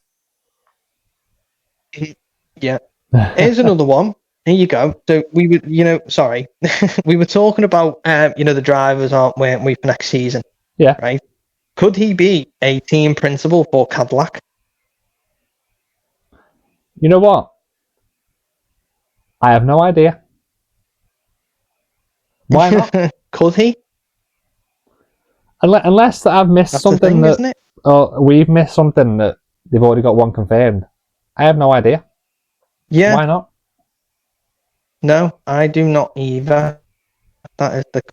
Speaker 3: Yeah. Here's another one. Here you go. So we were, sorry, we were talking about, the drivers, weren't we, for next season?
Speaker 1: Yeah.
Speaker 3: Right. Could he be a team principal for Cadillac?
Speaker 1: You know what? I have no idea. Why not?
Speaker 3: Could he?
Speaker 1: Unless I've missed
Speaker 3: That's the
Speaker 1: something
Speaker 3: thing,
Speaker 1: that
Speaker 3: isn't it?
Speaker 1: we've missed something that they've already got one confirmed. I have no idea.
Speaker 3: Yeah,
Speaker 1: Why not?
Speaker 3: no, I do not either. That is the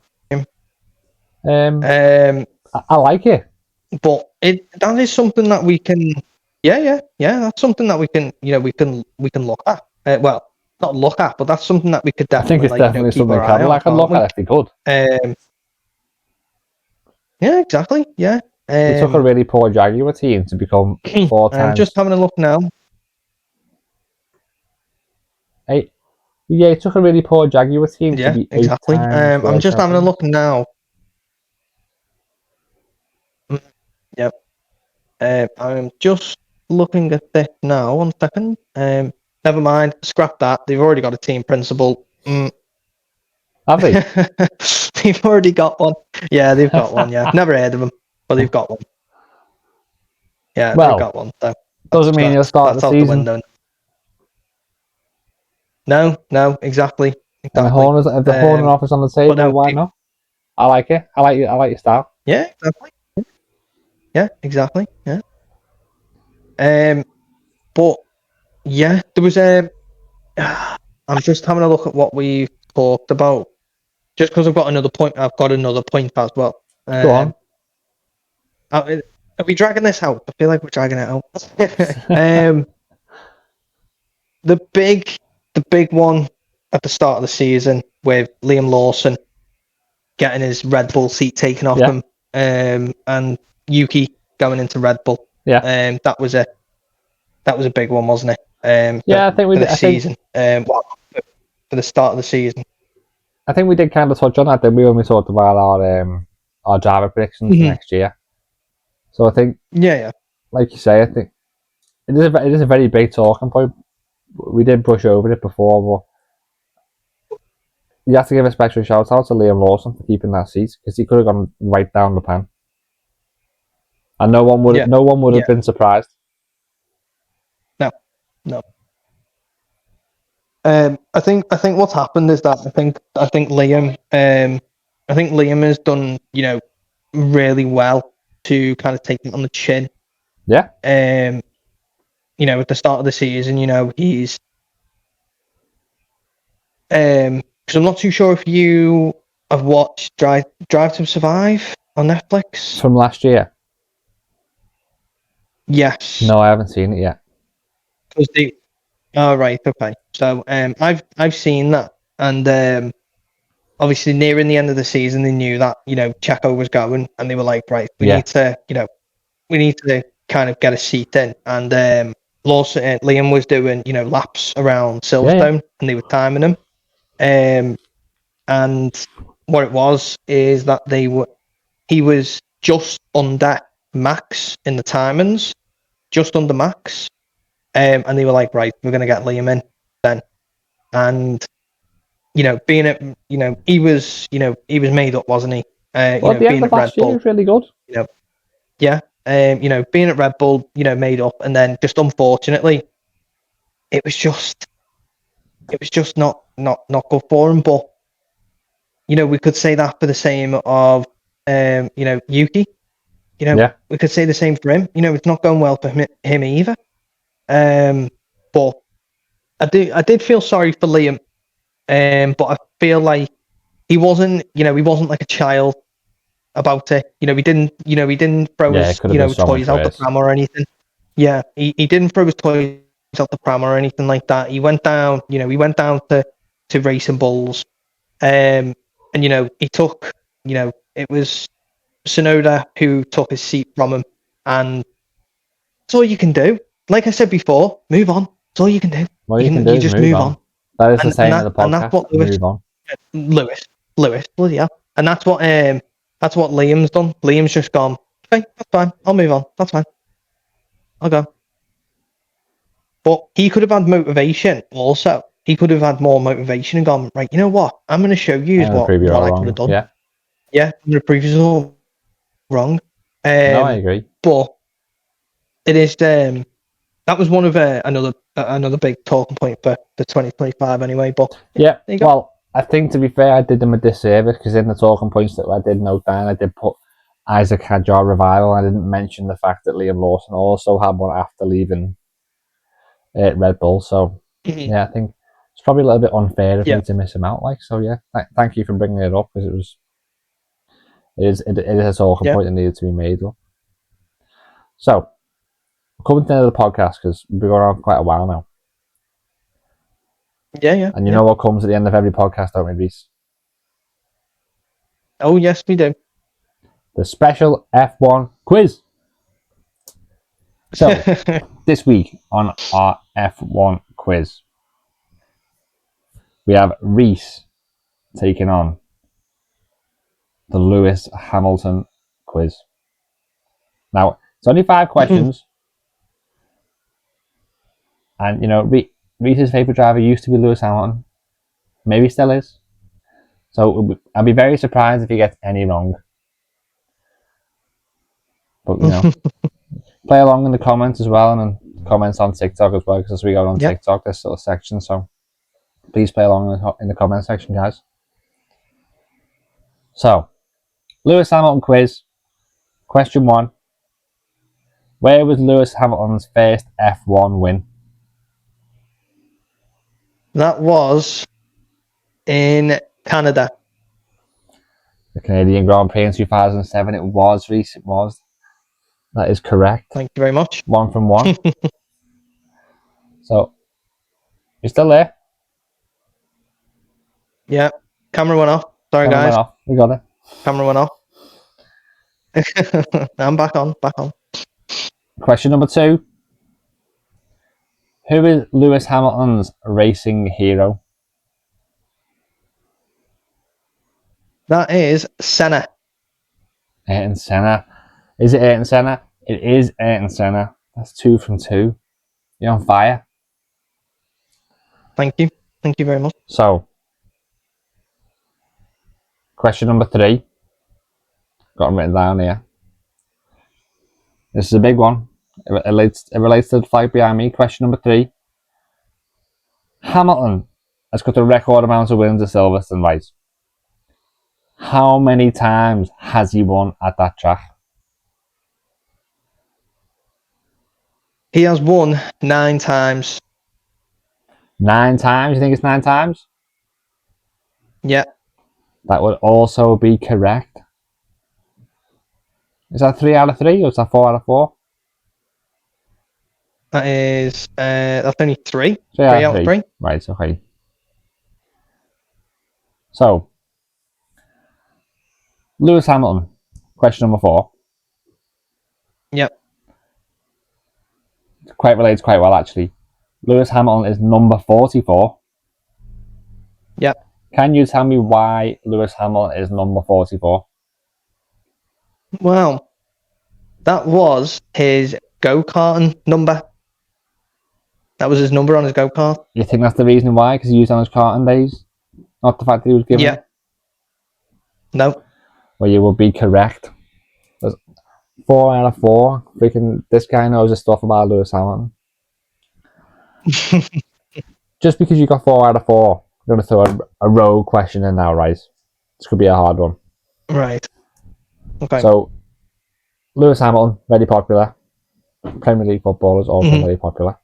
Speaker 1: I like it.
Speaker 3: but that is something that we can. Yeah. That's something that we can. We can look at. Well, not look at, but that's something that we could
Speaker 1: I think
Speaker 3: definitely
Speaker 1: it's definitely
Speaker 3: keep
Speaker 1: something
Speaker 3: our eye on,
Speaker 1: Cadillac could
Speaker 3: can't
Speaker 1: look
Speaker 3: we?
Speaker 1: at if they could.
Speaker 3: Yeah, exactly. Yeah.
Speaker 1: They took a really poor Jaguar team to become 4
Speaker 3: I'm
Speaker 1: times.
Speaker 3: just having a look now.
Speaker 1: Yeah, it took a really poor Jaguar team to
Speaker 3: Yeah,
Speaker 1: be 8
Speaker 3: exactly.
Speaker 1: times.
Speaker 3: I'm just having a
Speaker 1: champions.
Speaker 3: look now. Yep. I'm just looking at this now. 1 second. Never mind. Scrap that. They've already got a team principal.
Speaker 1: Have they?
Speaker 3: They've already got one. Yeah, they've got one. Yeah, never heard of them, but they've got one. Yeah,
Speaker 1: Well,
Speaker 3: they've got one. So
Speaker 1: doesn't mean you'll start
Speaker 3: that's
Speaker 1: the
Speaker 3: out
Speaker 1: season.
Speaker 3: the window. No, exactly.
Speaker 1: And the Horners, if the Horner offer's on the table,
Speaker 3: no,
Speaker 1: why not? I like it. I like your style.
Speaker 3: Yeah, exactly. Yeah, exactly. Yeah. But yeah, there was I'm just having a look at what we talked about. Just because I've got another point as well.
Speaker 1: Go on.
Speaker 3: Are we dragging this out? I feel like we're dragging it out. The big one at the start of the season with Liam Lawson getting his Red Bull seat taken off him, and Yuki going into Red Bull.
Speaker 1: Yeah.
Speaker 3: That was a big one, wasn't it?
Speaker 1: I think we did.
Speaker 3: Season. For the start of the season.
Speaker 1: I think we did kind of touch on that, didn't we, when we talked about our driver predictions for next year. So I think, like you say, I think it is a very big talking point. We did brush over it before, but you have to give a special shout out to Liam Lawson for keeping that seat, because he could have gone right down the pan, and no one would have been surprised.
Speaker 3: No. I think what's happened is that I think Liam has done really well to kind of take it on the chin.
Speaker 1: Yeah.
Speaker 3: At the start of the season, he's because I'm not too sure if you have watched Drive to Survive on Netflix
Speaker 1: from last year.
Speaker 3: Yes.
Speaker 1: No, I haven't seen it yet.
Speaker 3: Oh, right, okay. So I've seen that, and obviously nearing the end of the season, they knew that Checo was going, and they were like, right, we need to kind of get a seat in, and Liam was doing laps around Silverstone, and they were timing him, and what it was is that he was just under Max in the timings, just under Max. And they were like, right, we're going to get Liam in then. And, being at, he was made up, wasn't he?
Speaker 1: Well, the end of last year was really good.
Speaker 3: Being at Red Bull, made up. And then just unfortunately, it was just not good for him. But, we could say that for the same of, Yuki. We could say the same for him. It's not going well for him either. But I did feel sorry for Liam, but I feel like he wasn't like a child about it. He didn't throw his toys out the pram or anything. Yeah, he didn't throw his toys out the pram or anything like that. He went down, to Racing Bulls, and he took, it was Tsunoda who took his seat from him, and that's all you can do. Like I said before, move on. That's all you can do.
Speaker 1: What you can do is just move on. That is the saying of the podcast. And that's what move on.
Speaker 3: Lewis, bloody hell. And that's what Liam's done. Liam's just gone, okay, that's fine. I'll move on. That's fine. I'll go. But he could have had motivation also. He could have had more motivation and gone, right, you know what? I'm going to show you what I could have done. Yeah, I'm going to prove you all wrong.
Speaker 1: No, I agree.
Speaker 3: But it is that was one of another big talking point for the 2025 anyway. But
Speaker 1: well, I think to be fair, I did them a disservice because in the talking points that I did note down, I did put Isaac Hadjar revival. I didn't mention the fact that Liam Lawson also had one after leaving Red Bull. So
Speaker 3: Mhm.
Speaker 1: yeah, I think it's probably a little bit unfair of
Speaker 3: Yeah.
Speaker 1: me to miss him out. Like, so yeah, thank you for bringing it up, because it is a talking
Speaker 3: Yeah.
Speaker 1: point that needed to be made. Up. So coming to the end of the podcast, because we've been going on quite a while now,
Speaker 3: Yeah.
Speaker 1: and you know what comes at the end of every podcast, don't we, Reese?
Speaker 3: Oh yes, we do.
Speaker 1: The special F1 quiz. So this week on our F1 quiz, we have Reese taking on the Lewis Hamilton quiz. Now, it's only 5 questions. And, you know, Reese's favourite driver used to be Lewis Hamilton. Maybe still is. So I'd be very surprised if he gets any wrong. But, you know, play along in the comments as well, and then comments on TikTok as well, because as we go on
Speaker 3: Yeah.
Speaker 1: TikTok, there's still a section. So please play along in the comment section, guys. So, Lewis Hamilton quiz. Question 1. Where was Lewis Hamilton's first F1 win?
Speaker 3: That was in Canada.
Speaker 1: The Canadian Grand Prix in 2007. It was, Reese. It was. That is correct.
Speaker 3: Thank you very much.
Speaker 1: 1 from 1. So, you're still there?
Speaker 3: Yeah. Camera went off. Sorry,
Speaker 1: Camera went
Speaker 3: guys.
Speaker 1: off. We got it.
Speaker 3: Camera went off. I'm back on.
Speaker 1: Question number 2. Who is Lewis Hamilton's racing hero?
Speaker 3: That is Senna.
Speaker 1: Ayrton Senna. Is it Ayrton Senna? It is Ayrton Senna. That's 2 from 2. You're on fire.
Speaker 3: Thank you. Thank you very much.
Speaker 1: So, question number 3. Got them written down here. This is a big one. It relates to the fight behind me. Question number 3. Hamilton has got a record amount of wins at Silverstone, right? How many times has he won at that track?
Speaker 3: He has won 9 times.
Speaker 1: 9 times? You think it's 9 times?
Speaker 3: Yeah.
Speaker 1: That would also be correct. Is that 3 out of 3 or is that 4 out of 4?
Speaker 3: That is that's only 3.
Speaker 1: 3
Speaker 3: out of 3.
Speaker 1: Right, okay. So, Lewis Hamilton, question number 4.
Speaker 3: Yep.
Speaker 1: Quite relates quite well, actually. Lewis Hamilton is number 44.
Speaker 3: Yep.
Speaker 1: Can you tell me why Lewis Hamilton is number 44?
Speaker 3: Well, that was his go-karting number. That was his number on his go-kart.
Speaker 1: You think that's the reason why? Because he used it on his karting days? Not the fact that he was given
Speaker 3: Yeah.
Speaker 1: it?
Speaker 3: No.
Speaker 1: Well, you will be correct. There's 4 out of 4. Freaking, this guy knows his stuff about Lewis Hamilton. Just because you got 4 out of 4, I'm going to throw a rogue question in now, right? This could be a hard one.
Speaker 3: Right. Okay.
Speaker 1: So, Lewis Hamilton, very popular. Premier League football is also very popular.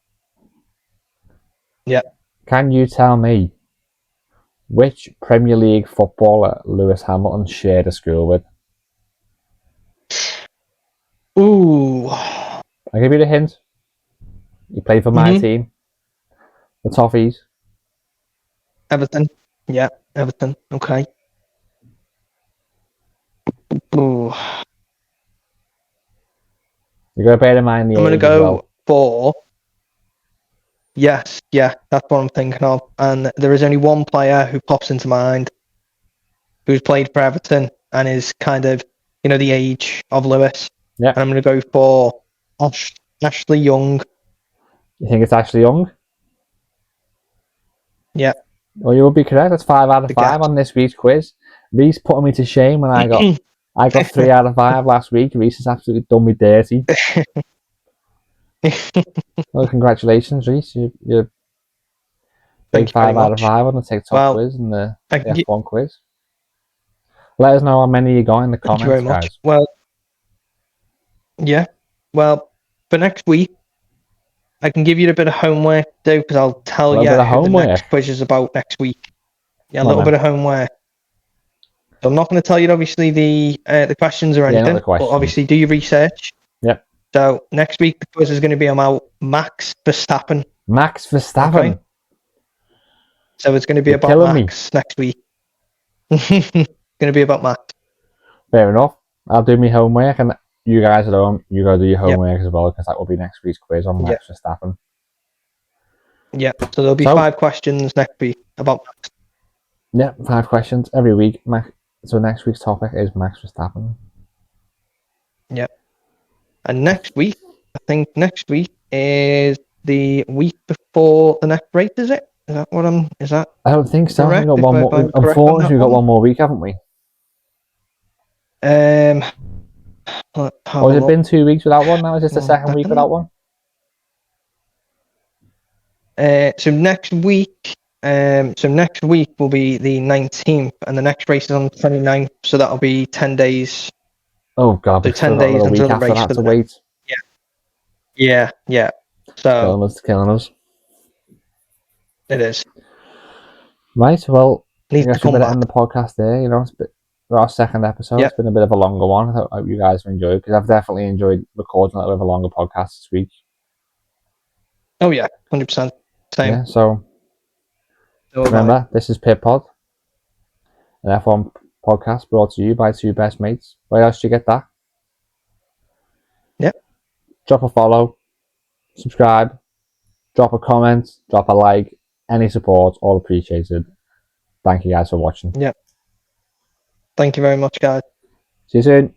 Speaker 3: Yeah.
Speaker 1: Can you tell me which Premier League footballer Lewis Hamilton shared a school with?
Speaker 3: Ooh.
Speaker 1: I'll give you the hint. He played for my team, the Toffees.
Speaker 3: Everton. Yeah, Everton. Okay. Ooh.
Speaker 1: You got to bear in mind the
Speaker 3: I'm going to
Speaker 1: age as
Speaker 3: go
Speaker 1: well.
Speaker 3: for... Yes, yeah, that's what I'm thinking of. And there is only one player who pops into mind who's played for Everton and is kind of, you know, the age of Lewis.
Speaker 1: Yeah.
Speaker 3: And I'm going to go for Ashley Young.
Speaker 1: You think it's Ashley Young?
Speaker 3: Yeah.
Speaker 1: Well, you would be correct. That's 5 out of 5 on this week's quiz. Reese put me to shame when I got 3 out of 5 last week. Reese has absolutely done me dirty. Well, congratulations, Reese. You're big 5 out of 5 on the TikTok quiz and the F1 quiz. Let us know how many you got in the comments,
Speaker 3: Thank you very much.
Speaker 1: guys.
Speaker 3: Well, yeah. Well, for next week, I can give you a bit of homework to do because I'll tell
Speaker 1: A little
Speaker 3: you
Speaker 1: bit of
Speaker 3: who the
Speaker 1: homework?
Speaker 3: next quiz is about next week. Yeah, a
Speaker 1: Come on,
Speaker 3: little
Speaker 1: then.
Speaker 3: bit of homework. So I'm not going to tell you obviously the questions or
Speaker 1: Yeah, not
Speaker 3: anything,
Speaker 1: the questions.
Speaker 3: but obviously do your research.
Speaker 1: Yep.
Speaker 3: So next week the quiz is going to be about Max Verstappen.
Speaker 1: Max Verstappen.
Speaker 3: Okay. So it's going to be
Speaker 1: You're
Speaker 3: about
Speaker 1: killing me.
Speaker 3: Max next week. It's going to be about Max.
Speaker 1: Fair enough. I'll do my homework, and you guys at home, you gotta do your
Speaker 3: Yep.
Speaker 1: homework as well, because that will be next week's quiz on Max Verstappen.
Speaker 3: Yeah. So there'll be
Speaker 1: So-
Speaker 3: 5 questions next week about Max.
Speaker 1: Yeah, 5 questions every week. So next week's topic is Max Verstappen.
Speaker 3: And next week, I think next week is the week before the next race, is it? Is that what I'm? Is that
Speaker 1: I don't think so.
Speaker 3: correct?
Speaker 1: We've got
Speaker 3: If
Speaker 1: one
Speaker 3: I'm
Speaker 1: more.
Speaker 3: correct on
Speaker 1: Unfortunately,
Speaker 3: that
Speaker 1: we've got
Speaker 3: one?
Speaker 1: one more week, haven't we?
Speaker 3: Let's have
Speaker 1: Or
Speaker 3: a
Speaker 1: has it
Speaker 3: look.
Speaker 1: been 2 weeks without one now? Is this the
Speaker 3: One
Speaker 1: second week
Speaker 3: second.
Speaker 1: without one?
Speaker 3: So next week, will be the 19th, and the next race is on the 29th. So that'll be 10 days.
Speaker 1: Oh god,
Speaker 3: So
Speaker 1: we've
Speaker 3: 10
Speaker 1: still got a
Speaker 3: days
Speaker 1: little week
Speaker 3: until the
Speaker 1: after
Speaker 3: race
Speaker 1: that
Speaker 3: for
Speaker 1: to
Speaker 3: the
Speaker 1: wait.
Speaker 3: Yeah. So
Speaker 1: Killing us.
Speaker 3: it is.
Speaker 1: Right, well, I
Speaker 3: Needs to
Speaker 1: guess we
Speaker 3: come
Speaker 1: better
Speaker 3: back.
Speaker 1: end the podcast there. You know, it's our second episode.
Speaker 3: Yeah.
Speaker 1: It's been a bit of a longer one. I hope you guys have enjoyed, because I've definitely enjoyed recording a little bit of a longer podcast this week.
Speaker 3: Oh yeah, 100%. Same.
Speaker 1: Yeah, so
Speaker 3: So am I.
Speaker 1: remember, this is Pit Pod, an F1 podcast brought to you by 2 best mates. Where else do you get that?
Speaker 3: Yep.
Speaker 1: Drop a follow, subscribe, drop a comment, drop a like. Any support, all appreciated. Thank you guys for watching.
Speaker 3: Thank you very much, guys.
Speaker 1: See you soon.